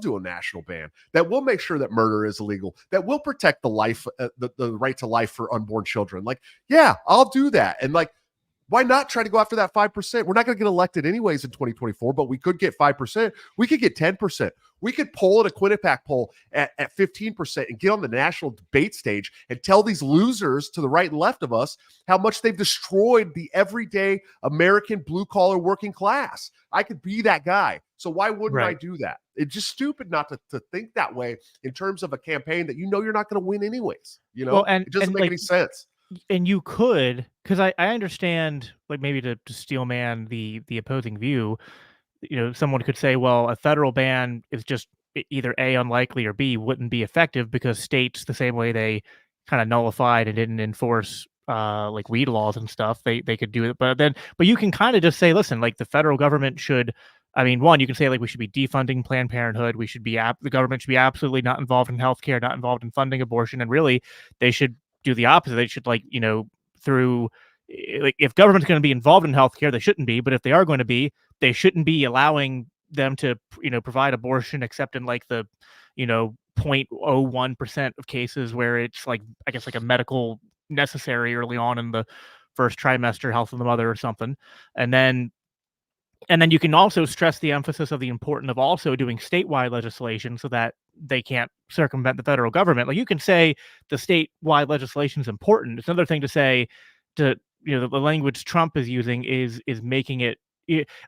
do a national ban, that will make sure that murder is illegal, that will protect the life, the right to life for unborn children. Like, yeah, I'll do that. And like, why not try to go after that 5%? We're not going to get elected anyways in 2024, but we could get 5%. We could get 10%. We could poll at a Quinnipiac poll at 15% and get on the national debate stage and tell these losers to the right and left of us how much they've destroyed the everyday American blue-collar working class. I could be that guy. So why wouldn't I do that? It's just stupid not to think that way in terms of a campaign that you're not going to win anyways. Well, and it doesn't make any sense. And you could, because I understand, like, maybe to steel man the opposing view, someone could say, well, a federal ban is just either A, unlikely, or B, wouldn't be effective because states, the same way they kind of nullified and didn't enforce like weed laws and stuff, they could do it. But you can kind of just say, listen, like, the federal government should, I mean, one, you can say like we should be defunding Planned Parenthood. We should be the government should be absolutely not involved in healthcare, not involved in funding abortion, and really they should do the opposite. They should, like, through, like, if government's going to be involved in healthcare, they shouldn't be. But if they are going to be, they shouldn't be allowing them to, provide abortion except in like the, 0.01% of cases where it's like, I guess, like a medical necessary early on in the first trimester, health of the mother or something. And then you can also stress the emphasis of the importance of also doing statewide legislation so that they can't circumvent the federal government. Like, you can say the statewide legislation is important. It's another thing to say the language Trump is using is making it,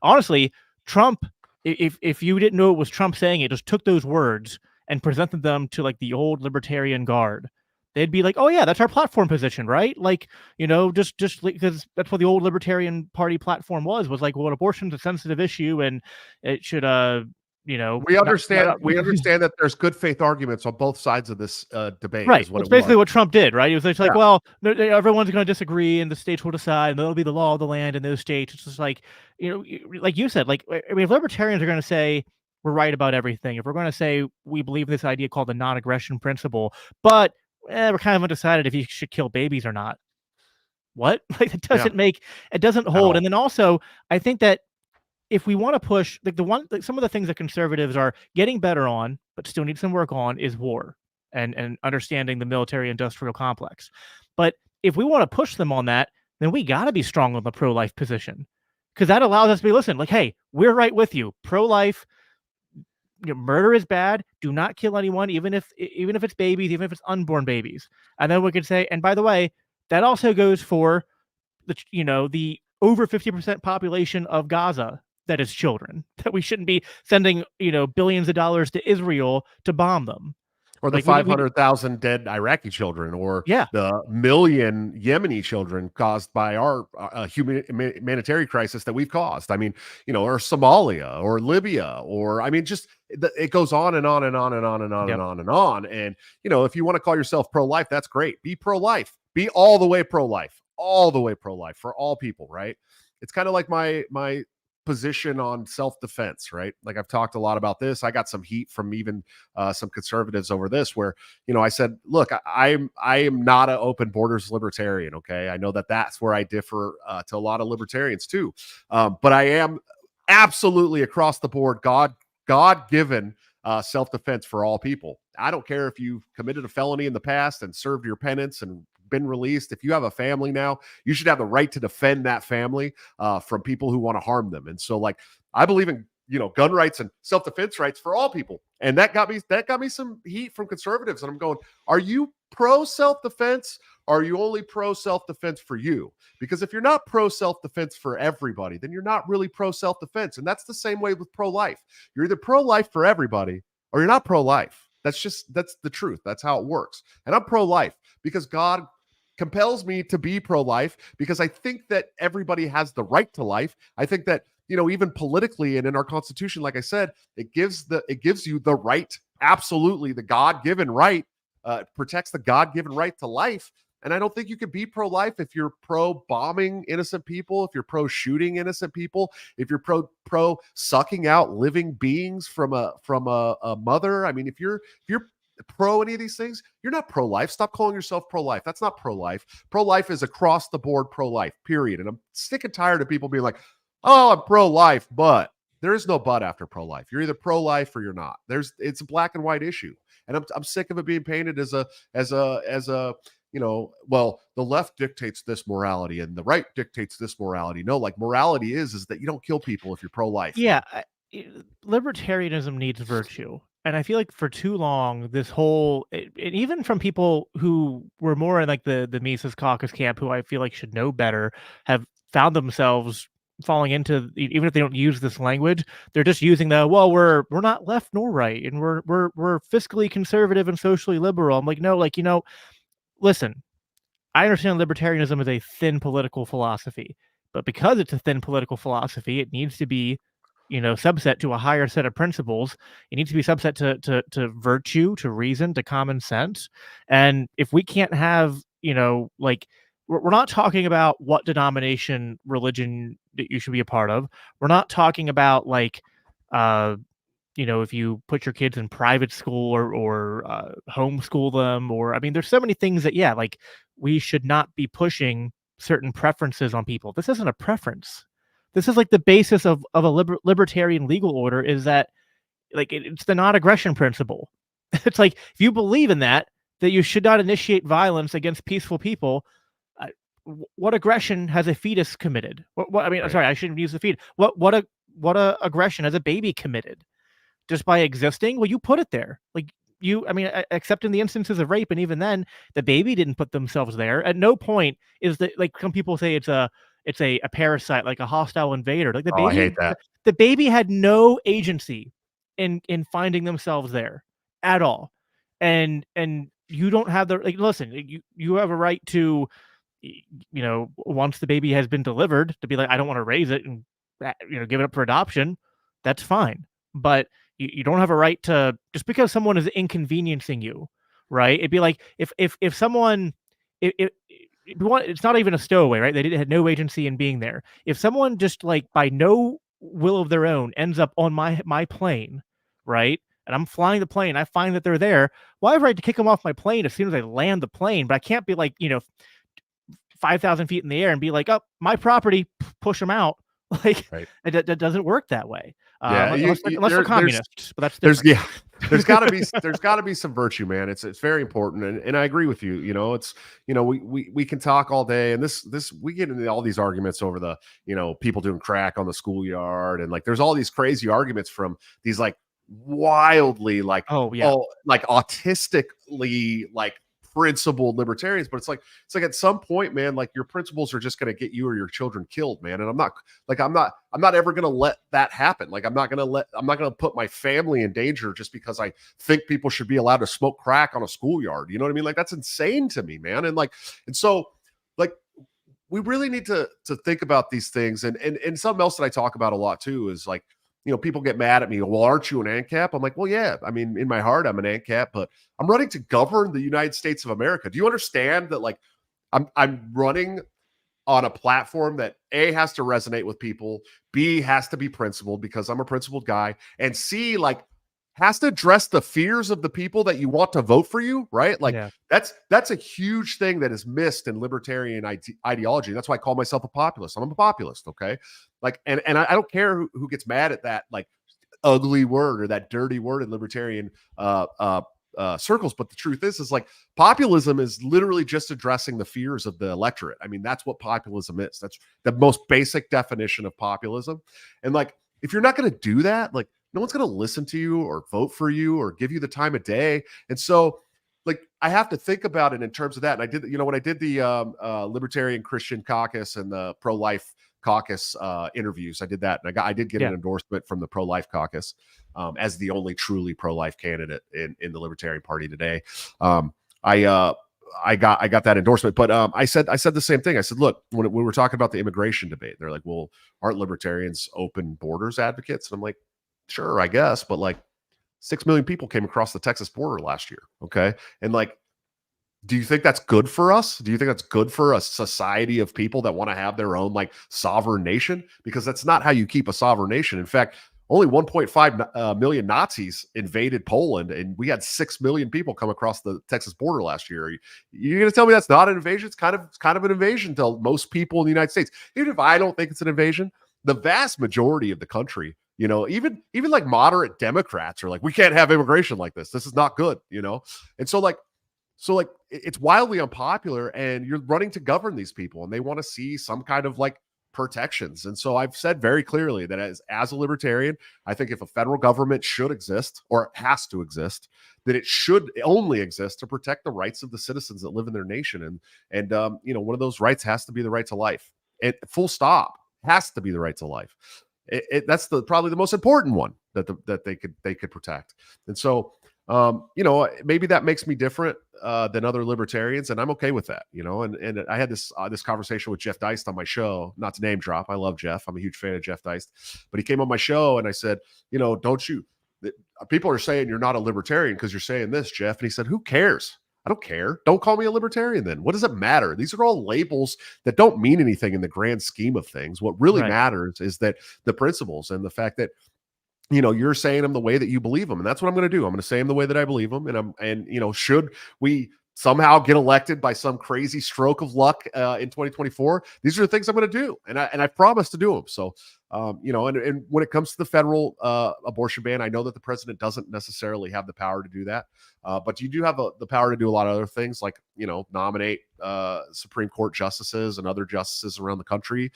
honestly, Trump if you didn't know it was Trump saying it, just took those words and presented them to like the old libertarian guard, they'd be like, "Oh yeah, that's our platform position, right?" Like, just because that's what the old Libertarian Party platform was like, well, abortion's a sensitive issue and it should, We understand. not We understand that there's good faith arguments on both sides of this debate. right. Is Well, what it's it was. basically what Trump did, right? He was just like, Yeah. well, everyone's going to disagree, and the states will decide, and that'll be the law of the land in those states. It's just like, like you said, like, I mean, if libertarians are going to say we're right about everything, if we're going to say we believe in this idea called the non-aggression principle, but we're kind of undecided if you should kill babies or not. What? Like, Yeah. it doesn't At hold. all. And then also, I think that if we want to push like some of the things that conservatives are getting better on, but still need some work on, is war and understanding the military industrial complex. But if we want to push them on that, then we got to be strong on the pro-life position, because that allows us to be, listen, like, hey, we're right with you, pro-life. Murder is bad. Do not kill anyone, even if it's babies, even if it's unborn babies. And then we could say, and by the way, that also goes for the over 50% population of Gaza that is children, that we shouldn't be sending, billions of dollars to Israel to bomb them. Or the Like, we 500,000 dead Iraqi children, or yeah, the million Yemeni children caused by our humanitarian crisis that we've caused. I mean, or Somalia or Libya, or I mean, just it goes on and on and on and on and on and yep, on and on. And, if you want to call yourself pro-life, that's great. Be pro-life. Be all the way pro-life. All the way pro-life for all people, right? It's kind of like my position on self-defense, right? Like, I've talked a lot about this. I got some heat from even some conservatives over this, where I said, look, I am not an open borders libertarian. Okay, I know that that's where I differ to a lot of libertarians too, but I am absolutely across the board God given self-defense for all people. I don't care if you've committed a felony in the past and served your penance and been released. If you have a family now, you should have the right to defend that family from people who want to harm them. And so, like, I believe in gun rights and self-defense rights for all people. And that got me some heat from conservatives. And I'm going, are you pro self-defense? Or are you only pro self-defense for you? Because if you're not pro self-defense for everybody, then you're not really pro self-defense. And that's the same way with pro-life. You're either pro-life for everybody or you're not pro-life. That's the truth. That's how it works. And I'm pro-life because God compels me to be pro-life, because I think that everybody has the right to life. I think that, even politically and in our Constitution, like I said, it gives you the right, absolutely, the God-given right, protects the God-given right to life. And I don't think you can be pro-life if you're pro-bombing innocent people, if you're pro-shooting innocent people, if you're pro sucking out living beings from a mother. I mean, if you're pro any of these things, you're not pro-life. Stop calling yourself pro-life. That's not pro-life. Pro-life is across the board pro-life, period. And I'm sick and tired of people being like, oh, I'm pro-life, but there is no but after pro-life. You're either pro-life or you're not. It's a black and white issue. And I'm sick of it being painted as a well, the left dictates this morality and the right dictates this morality. No, like, morality is that you don't kill people if you're pro-life. yeah. Libertarianism needs virtue. And I feel like for too long, this whole, and even from people who were more in like the Mises Caucus camp, who I feel like should know better, have found themselves falling into, even if they don't use this language, they're just using well, we're not left nor right, and we're fiscally conservative and socially liberal. I'm like, no, like, listen, I understand libertarianism is a thin political philosophy, but because it's a thin political philosophy, it needs to be, subset to a higher set of principles. It needs to be subset to virtue, to reason, to common sense. And if we can't have, like, we're not talking about what denomination religion that you should be a part of. We're not talking about like, if you put your kids in private school or homeschool them, or I mean, there's so many things that, yeah, like, we should not be pushing certain preferences on people. This isn't a preference. This is like the basis of a libertarian legal order, is that, like, it's the non-aggression principle. It's like, if you believe in that you should not initiate violence against peaceful people. uh, what aggression has a fetus committed? What I mean, Right. sorry, I shouldn't use the fetus. What a aggression has a baby committed? Just by existing? Well, you put it there. Like, I mean, except in the instances of rape, and even then, the baby didn't put themselves there. At no point is that, like, some people say it's it's a parasite, like a hostile invader. Like Oh, I hate that. the baby had no agency in finding themselves there at all. And you don't have the, like, listen, you have a right to, once the baby has been delivered, to be like, I don't want to raise it and, give it up for adoption. That's fine. But you don't have a right to, just because someone is inconveniencing you, right? It'd be like if someone, if it's not even a stowaway, right? Had no agency in being there. If someone just, like, by no will of their own ends up on my plane, right? And I'm flying the plane, I find that they're there. Well, I have a right to kick them off my plane as soon as I land the plane, but I can't be like, 5,000 feet in the air and be like, "Oh, my property, push them out." Like, Right. it doesn't work that way. Yeah, Unless they're communists, but that's there's different. there's got to be some virtue, man. It's very important, and I agree with you. It's we can talk all day, and this we get into all these arguments over the people doing crack on the schoolyard, and like there's all these crazy arguments from these like wildly like Oh, yeah. like autistically like principled libertarians, but it's like at some point, man, like your principles are just going to get you or your children killed, man. And I'm not ever going to let that happen. Like I'm not going to put my family in danger just because I think people should be allowed to smoke crack on a schoolyard. You know what I mean? Like that's insane to me, man. And so like we really need to think about these things. And something else that I talk about a lot too is like, people get mad at me. Well, aren't you an ANCAP? I'm like, well, yeah. I mean, in my heart, I'm an ANCAP, but I'm running to govern the United States of America. Do you understand that? Like, I'm running on a platform that A, has to resonate with people, B, has to be principled because I'm a principled guy, and C, like, has to address the fears of the people that you want to vote for you, right? Like Yeah. that's a huge thing that is missed in libertarian ideology. That's why I call myself a populist. I'm a populist, okay? Like, and I don't care who gets mad at that like ugly word or that dirty word in libertarian circles. But the truth is like populism is literally just addressing the fears of the electorate. I mean, that's what populism is. That's the most basic definition of populism. And like, if you're not going to do that, like no one's going to listen to you or vote for you or give you the time of day. And so like, I have to think about it in terms of that. And I did, when I did the Libertarian Christian Caucus and the pro-life caucus interviews, I did that. And I did get an endorsement from the pro-life caucus as the only truly pro-life candidate in the Libertarian Party today. I got that endorsement, but I said the same thing. I said, look, when we were talking about the immigration debate, they're like, well, aren't libertarians open borders advocates? And I'm like, sure, I guess, but like 6 million people came across the Texas border last year. Okay. And like, do you think that's good for us? Do you think that's good for a society of people that want to have their own like sovereign nation? Because that's not how you keep a sovereign nation. In fact, only 1.5 million Nazis invaded Poland, and we had 6 million people come across the Texas border last year. You're going to tell me that's not an invasion? It's kind of an invasion to most people in the United States. Even if I don't think it's an invasion, the vast majority of the country, even like moderate Democrats are like, we can't have immigration like this. This is not good, And so like it's wildly unpopular, and you're running to govern these people, and they want to see some kind of like protections. And so I've said very clearly that as a libertarian, I think if a federal government should exist or has to exist, that it should only exist to protect the rights of the citizens that live in their nation. And one of those rights has to be the right to life. It full stop has to be the right to life. That's probably the most important one that they could protect. And so maybe that makes me different than other libertarians, and I'm okay with that. And I had this conversation with Jeff Deist on my show. Not to name drop, I love Jeff. I'm a huge fan of Jeff Deist, but he came on my show, and I said, don't you? People are saying you're not a libertarian because you're saying this, Jeff. And he said, who cares? I don't care. Don't call me a libertarian then. What does it matter? These are all labels that don't mean anything in the grand scheme of things. What really matters is that the principles and the fact that you're saying them the way that you believe them. And that's what I'm going to do. I'm going to say them the way that I believe them. And should we somehow get elected by some crazy stroke of luck in 2024, these are the things I'm going to do. And I promise to do them. So, and when it comes to the federal abortion ban, I know that the president doesn't necessarily have the power to do that. But you do have the power to do a lot of other things, like, nominate Supreme Court justices and other justices around the country.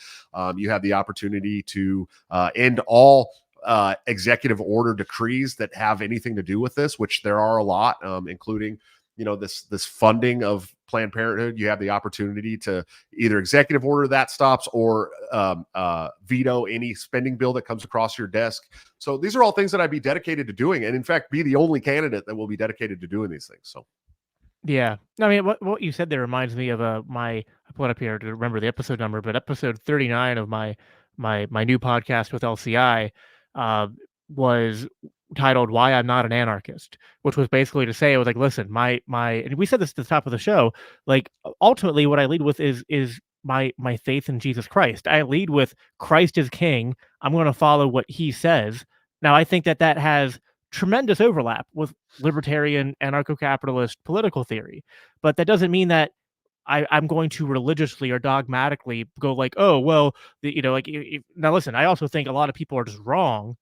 You have the opportunity to end all executive order decrees that have anything to do with this, which there are a lot, including this funding of Planned Parenthood, you have the opportunity to either executive order that stops or veto any spending bill that comes across your desk. So these are all things that I'd be dedicated to doing, and in fact, be the only candidate that will be dedicated to doing these things. So. Yeah. I mean, what you said there reminds me of I put up here to remember the episode number, but episode 39 of my new podcast with LCI uh, was titled "Why I'm Not an Anarchist," which was basically to say, I was like, listen, and we said this at the top of the show, like ultimately what I lead with is my faith in Jesus Christ. I lead with Christ is King. I'm going to follow what He says. Now, I think that has tremendous overlap with libertarian anarcho-capitalist political theory, but that doesn't mean that I'm going to religiously or dogmatically go like, oh well, now listen, I also think a lot of people are just wrong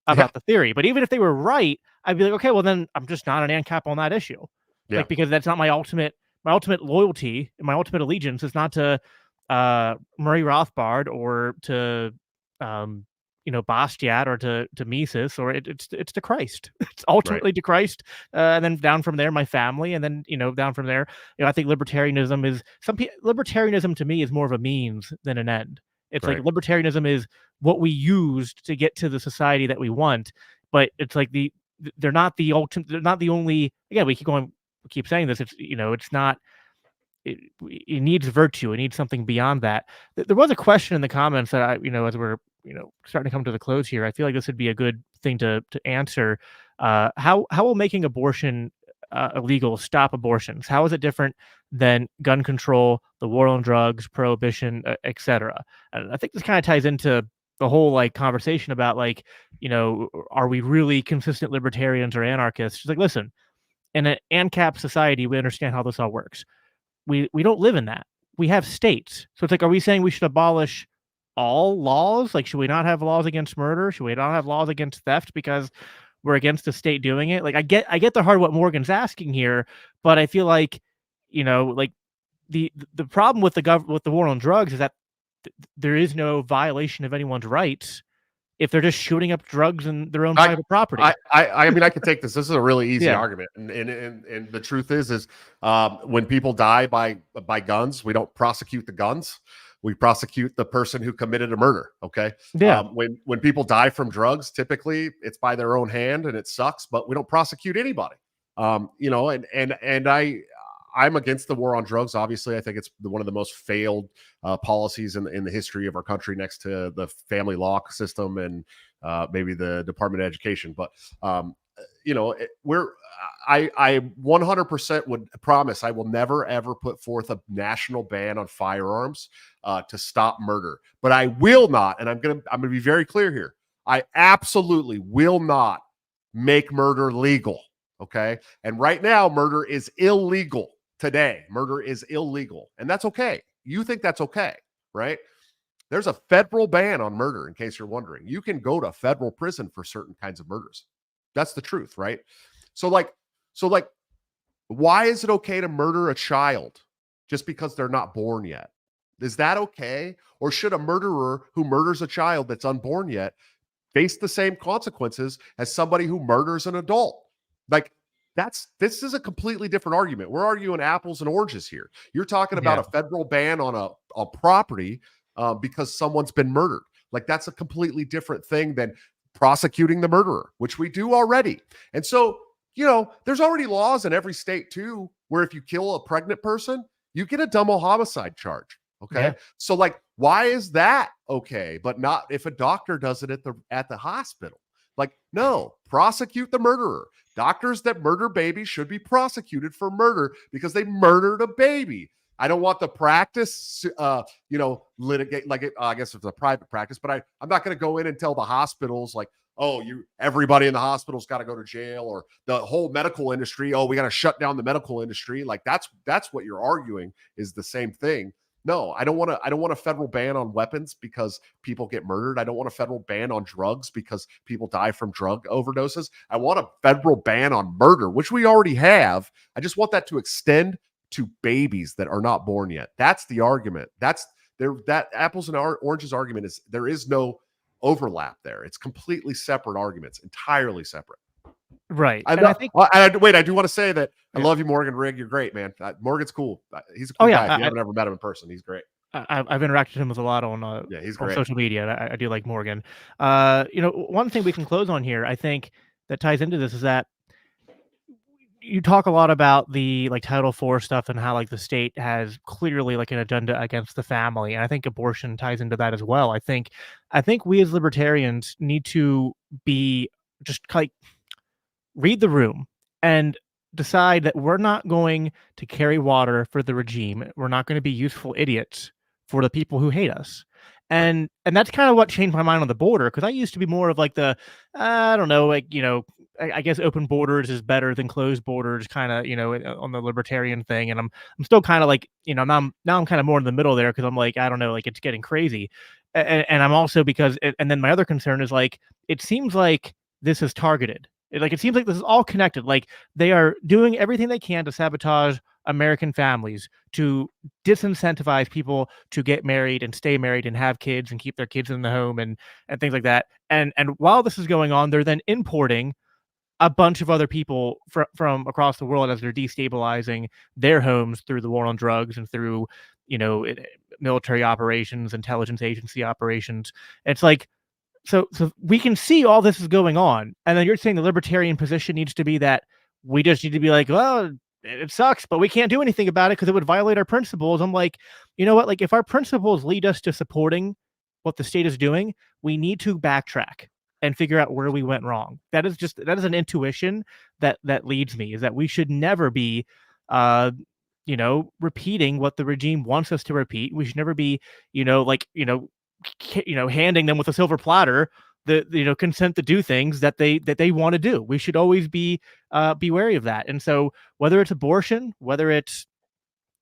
Yeah. about the theory, but even if they were right, I'd be like, okay, well then I'm just not an ANCAP on that issue, Yeah. like because that's not my ultimate loyalty and my ultimate allegiance is not to Murray Rothbard or to um Bastiat or to Mises, or it's to Christ. It's Right. ultimately to Christ, and then down from there, my family, and then down from there, I think libertarianism is libertarianism to me is more of a means than an end. It's like Right. libertarianism is what we used to get to the society that we want, but it's like they're not the ultimate. They're not the only. Again, we keep saying this. It's not it needs virtue. It needs something beyond that. There was a question in the comments that as we're starting to come to the close here, I feel like this would be a good thing to answer. How will making abortion illegal stop abortions? How is it different than gun control, the war on drugs, prohibition, etc.? And I think this kind of ties into the whole like conversation about like are we really consistent libertarians or anarchists? It's like, listen, in an ANCAP society, we understand how this all works. We don't live in that. We have states. So it's like, are we saying we should abolish all laws? Like, should we not have laws against murder? Should we not have laws against theft because we're against the state doing it? Like, I get the heart of what Morgan's asking here, but I feel like, like the problem with with the war on drugs is that there is no violation of anyone's rights if they're just shooting up drugs in their own private property. I mean, I can take this. This is a really easy Yeah. argument, and the truth is when people die by guns, we don't prosecute the guns. We prosecute the person who committed a murder. Okay. Yeah. When people die from drugs, typically it's by their own hand, and it sucks. But we don't prosecute anybody. I'm against the war on drugs. Obviously, I think it's one of the most failed policies in the history of our country, next to the family law system and maybe the Department of Education. But I 100% would promise I will never ever put forth a national ban on firearms to stop murder. But I will not, and I'm gonna be very clear here. I absolutely will not make murder legal. Okay, and right now, murder is illegal. Today, murder is illegal, and that's okay. You think that's okay, right? There's a federal ban on murder, in case you're wondering. You can go to federal prison for certain kinds of murders. That's the truth, right? So like, why is it okay to murder a child just because they're not born yet? Is that okay? Or should a murderer who murders a child that's unborn yet face the same consequences as somebody who murders an adult? Like, this is a completely different argument. We're arguing apples and oranges here. You're talking about a federal ban on a property because someone's been murdered. Like, that's a completely different thing than prosecuting the murderer, which we do already. And so, there's already laws in every state too, where if you kill a pregnant person, you get a double homicide charge. Okay. Yeah. So like, why is that okay, but not if a doctor does it at the hospital? Like, no, prosecute the murderer. Doctors that murder babies should be prosecuted for murder because they murdered a baby. I don't want the practice, litigate like I guess it's a private practice, but I'm not going to go in and tell the hospitals like, oh, everybody in the hospital's got to go to jail, or the whole medical industry. Oh, we got to shut down the medical industry. Like that's what you're arguing is the same thing. No, I don't want a federal ban on weapons because people get murdered. I don't want a federal ban on drugs because people die from drug overdoses. I want a federal ban on murder, which we already have. I just want that to extend to babies that are not born yet. That's the argument. That apples and oranges argument is there is no overlap there. It's completely separate arguments, entirely separate. Right. I And I know. think, Wait, I do want to say that I yeah. love you, Morgan Rigg. You're great, man. Morgan's cool. He's a Oh cool yeah. guy. If you haven't ever met him in person, he's great. I've interacted with him with a lot Yeah, he's on great. social media. And I do like Morgan. One thing we can close on here, I think, that ties into this is that you talk a lot about the like Title IV stuff and how like the state has clearly like an agenda against the family, and I think abortion ties into that as well. I think we as libertarians need to be just like read the room and decide that we're not going to carry water for the regime. We're not going to be useful idiots for the people who hate us. Right. And that's kind of what changed my mind on the border, because I used to be more of like the I don't know, like, I guess open borders is better than closed borders, kind of, on the libertarian thing. And I'm still kind of like, now I'm kind of more in the middle there, because I'm like, I don't know, like it's getting crazy. And I'm also because and then my other concern is like it seems like this is targeted. It seems like this is all connected. Like they are doing everything they can to sabotage American families, to disincentivize people to get married and stay married and have kids and keep their kids in the home and things like that. And while this is going on, they're then importing a bunch of other people from across the world as they're destabilizing their homes through the war on drugs and through, military operations, intelligence agency operations. It's like so we can see all this is going on, and then you're saying the libertarian position needs to be that we just need to be like, well, it sucks, but we can't do anything about it because it would violate our principles. I'm like, you know what? Like, if our principles lead us to supporting what the state is doing, we need to backtrack and figure out where we went wrong. That is an intuition that leads me, is that we should never be, repeating what the regime wants us to repeat. We should never be, like, handing them with a silver platter the consent to do things that they want to do. We should always be wary of that. And so whether it's abortion, whether it's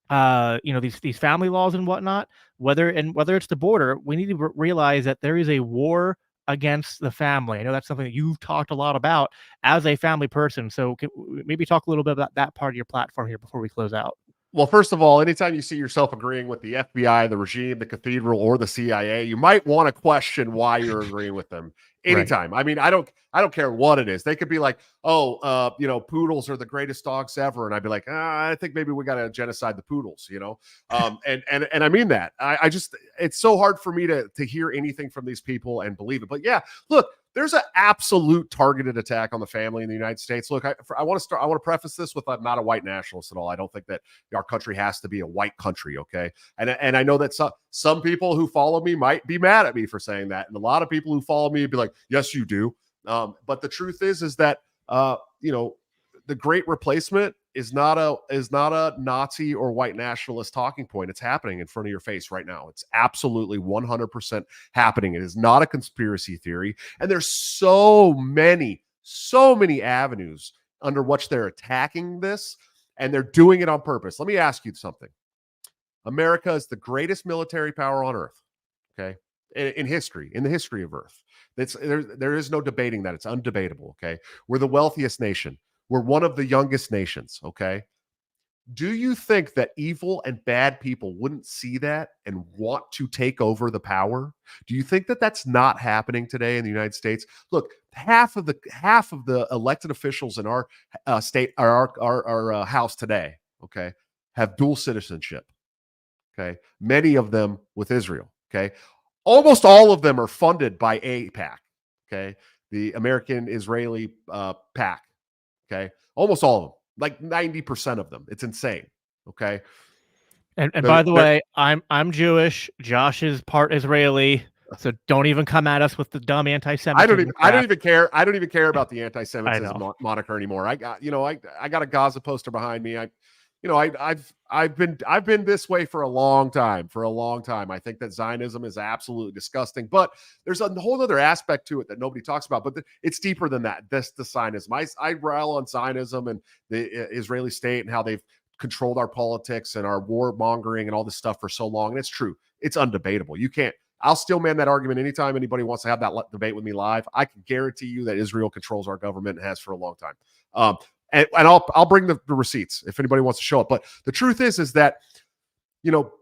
these family laws and whatnot, whether it's the border, we need to realize that there is a war against the family. I know that's something that you've talked a lot about as a family person. So maybe talk a little bit about that part of your platform here before we close out. Well, first of all, anytime you see yourself agreeing with the FBI, the regime, the cathedral, or the CIA, you might want to question why you're agreeing with them. Right. Anytime. I mean, I don't care what it is. They could be like, oh, poodles are the greatest dogs ever, and I'd be like, I think maybe we got to genocide the poodles, and I mean that. I just, it's so hard for me to hear anything from these people and believe it. But yeah, look, there's an absolute targeted attack on the family in the United States. Look, I want to preface this with I'm not a white nationalist at all. I don't think that our country has to be a white country, okay? And I know that some people who follow me might be mad at me for saying that, and a lot of people who follow me would be like, "Yes, you do." But the truth is that the Great Replacement is not a Nazi or white nationalist talking point. It's happening in front of your face right now. It's absolutely 100% happening. It is not a conspiracy theory, and there's so many avenues under which they're attacking this, and they're doing it on purpose. Let me ask you something. America is the greatest military power on earth, okay? In history, in the history of Earth. There is no debating that. It's undebatable, okay? We're the wealthiest nation. We're one of the youngest nations, okay? Do you think that evil and bad people wouldn't see that and want to take over the power? Do you think that that's not happening today in the United States? Look, half of the elected officials in our state, our house today, okay, have dual citizenship. Okay, many of them with Israel. Okay, almost all of them are funded by AIPAC. Okay, the American Israeli PAC. Okay, almost all of them, like 90% of them. It's insane. Okay, And by the way, I'm Jewish. Josh is part Israeli, so don't even come at us with the dumb anti-Semitism. I don't even care. I don't even care about the anti-Semitism know. moniker anymore. I got a Gaza poster behind me. I've been this way for a long time. I think that Zionism is absolutely disgusting, but there's a whole other aspect to it that nobody talks about. But it's deeper than that. That's the Zionism. I rail on Zionism and the Israeli state and how they've controlled our politics and our warmongering and all this stuff for so long. And it's true. It's undebatable. You can't. I'll still man that argument anytime anybody wants to have that debate with me live. I can guarantee you that Israel controls our government and has for a long time. And I'll bring the receipts if anybody wants to show it. But the truth is that, the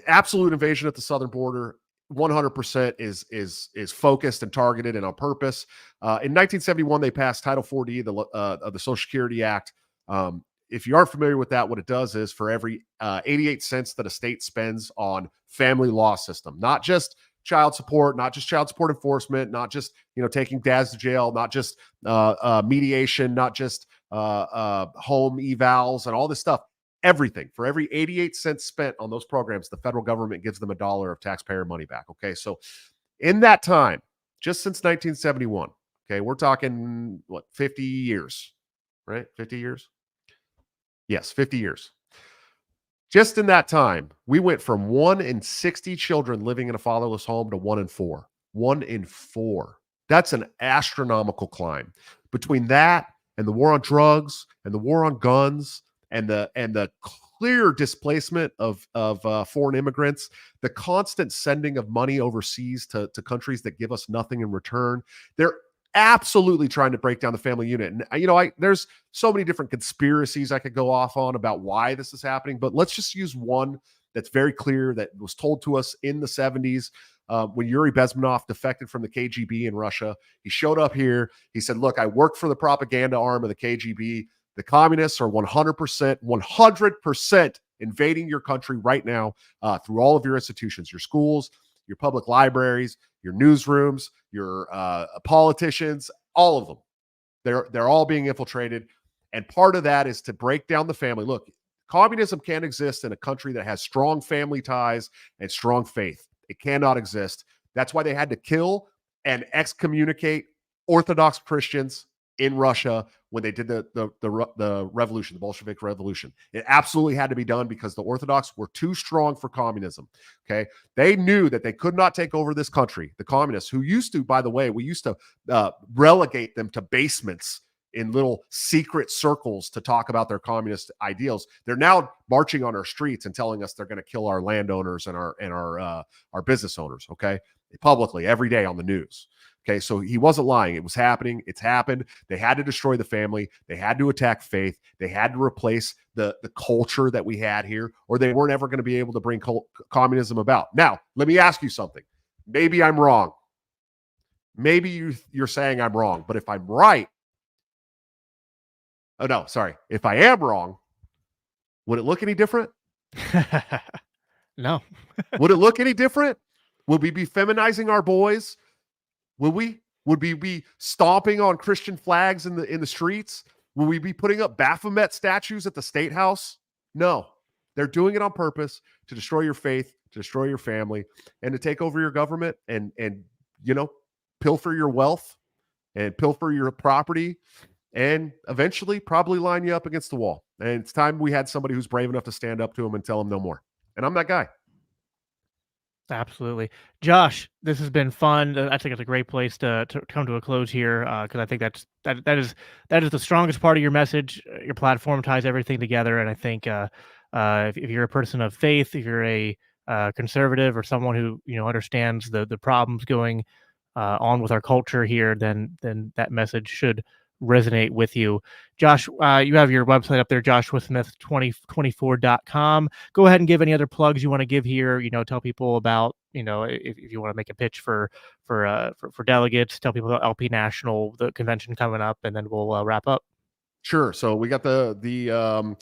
absolute invasion at the southern border 100% is focused and targeted and on purpose. In 1971, they passed Title 4D of the Social Security Act. If you aren't familiar with that, what it does is for every 88 cents that a state spends on family law system, not just child support, not just child support enforcement, not just taking dads to jail, not just mediation, not just home evals and all this stuff. Everything. For every 88 cents spent on those programs, the federal government gives them $1 of taxpayer money back. Okay, so in that time, just since 1971, okay, we're talking 50 years, right? 50 years. Yes, 50 years. Just in that time, we went from 1 in 60 children living in a fatherless home to 1 in 4. 1 in 4. That's an astronomical climb. Between that and the war on drugs and the war on guns and the clear displacement of foreign immigrants, the constant sending of money overseas to countries that give us nothing in return, they're absolutely trying to break down the family unit. And there's so many different conspiracies I could go off on about why this is happening, but let's just use one that's very clear that was told to us in the 70s when Yuri Bezmenov defected from the KGB in Russia. He showed up here. He said, look, I worked for the propaganda arm of the KGB. The communists are 100% invading your country right now through all of your institutions, your schools, your public libraries, your newsrooms, your politicians, all of them. They're all being infiltrated. And part of that is to break down the family. Look, communism can't exist in a country that has strong family ties and strong faith. It cannot exist. That's why they had to kill and excommunicate Orthodox Christians in Russia when they did the revolution, the Bolshevik Revolution. It absolutely had to be done because the Orthodox were too strong for communism. Okay, they knew that they could not take over this country. The communists, who used to, by the way, we used to relegate them to basements in little secret circles to talk about their communist ideals. They're now marching on our streets and telling us they're going to kill our landowners and our business owners. Okay, publicly every day on the news. Okay, so he wasn't lying. It was happening. It's happened. They had to destroy the family. They had to attack faith. They had to replace the culture that we had here, or they weren't ever going to be able to bring communism about. Now, let me ask you something. Maybe I'm wrong. Maybe you're saying I'm wrong, but if I'm right, if I am wrong, would it look any different? No. Would it look any different? Would we be feminizing our boys? Would we be stomping on Christian flags in the streets? Will we be putting up Baphomet statues at the State House? No. They're doing it on purpose to destroy your faith, to destroy your family, and to take over your government and pilfer your wealth and pilfer your property and eventually probably line you up against the wall. And it's time we had somebody who's brave enough to stand up to them and tell them no more. And I'm that guy. Absolutely. Josh, this has been fun. I think it's a great place to come to a close here because I think that is the strongest part of your message. Your platform ties everything together, and I think if you're a person of faith, if you're a conservative or someone who understands the problems going on with our culture here, then that message should resonate with you. Josh, you have your website up there, joshuasmith2024.com. Go ahead and give any other plugs you want to give here. Tell people about, if you want to make a pitch for delegates, tell people about LP National, the convention coming up, and then we'll wrap up. Sure. So we got the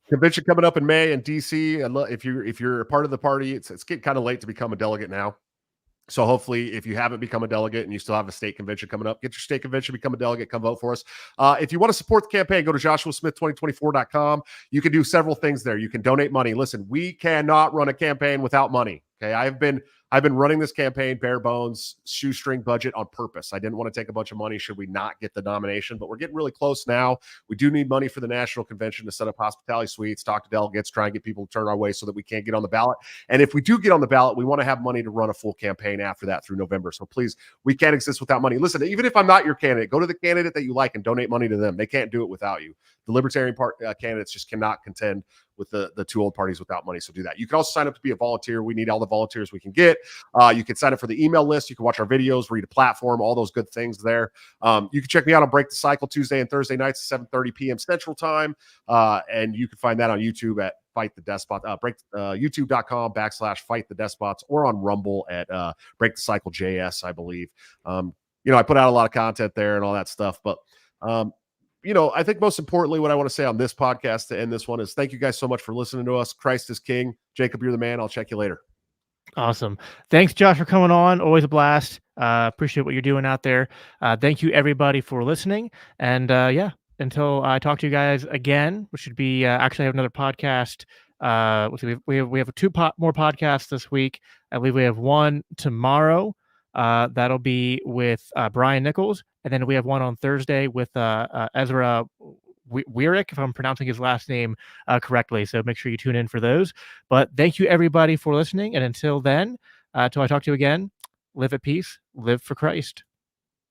convention coming up in May in DC. If you're a part of the party, it's getting kind of late to become a delegate now. So hopefully, if you haven't become a delegate and you still have a state convention coming up, get your state convention, become a delegate, come vote for us. If you want to support the campaign, go to joshuasmith2024.com. You can do several things there. You can donate money. Listen, we cannot run a campaign without money. Okay, I've been running this campaign bare bones, shoestring budget on purpose. I didn't want to take a bunch of money should we not get the nomination, but we're getting really close now. We do need money for the national convention to set up hospitality suites, talk to delegates, try and get people to turn our way so that we can't get on the ballot. And if we do get on the ballot, we want to have money to run a full campaign after that through November. So please, we can't exist without money. Listen, even if I'm not your candidate, go to the candidate that you like and donate money to them. They can't do it without you. The Libertarian candidates just cannot contend with the two old parties without money. So do that. You can also sign up to be a volunteer. We need all the volunteers we can get. You can sign up for the email list. You can watch our videos, read a platform, all those good things there. You can check me out on Break the Cycle Tuesday and Thursday nights at 7:30 p.m. Central Time. And you can find that on YouTube at Fight the Despot, youtube.com/Fight the Despots, or on Rumble at Break the Cycle JS, I believe. I put out a lot of content there and all that stuff. But, I think most importantly, what I want to say on this podcast to end this one is thank you guys so much for listening to us. Christ is King. Jacob, you're the man. I'll check you later. Awesome. Thanks, Josh, for coming on. Always a blast. Appreciate what you're doing out there. Thank you, everybody, for listening. And until I talk to you guys again, which should be actually I have another podcast. We have two more podcasts this week. I believe we have one tomorrow. That'll be with Brian Nichols, and then we have one on Thursday with Ezra Wierik, if I'm pronouncing his last name correctly. So make sure you tune in for those. But thank you, everybody, for listening. And until then, till I talk to you again, live at peace, live for Christ.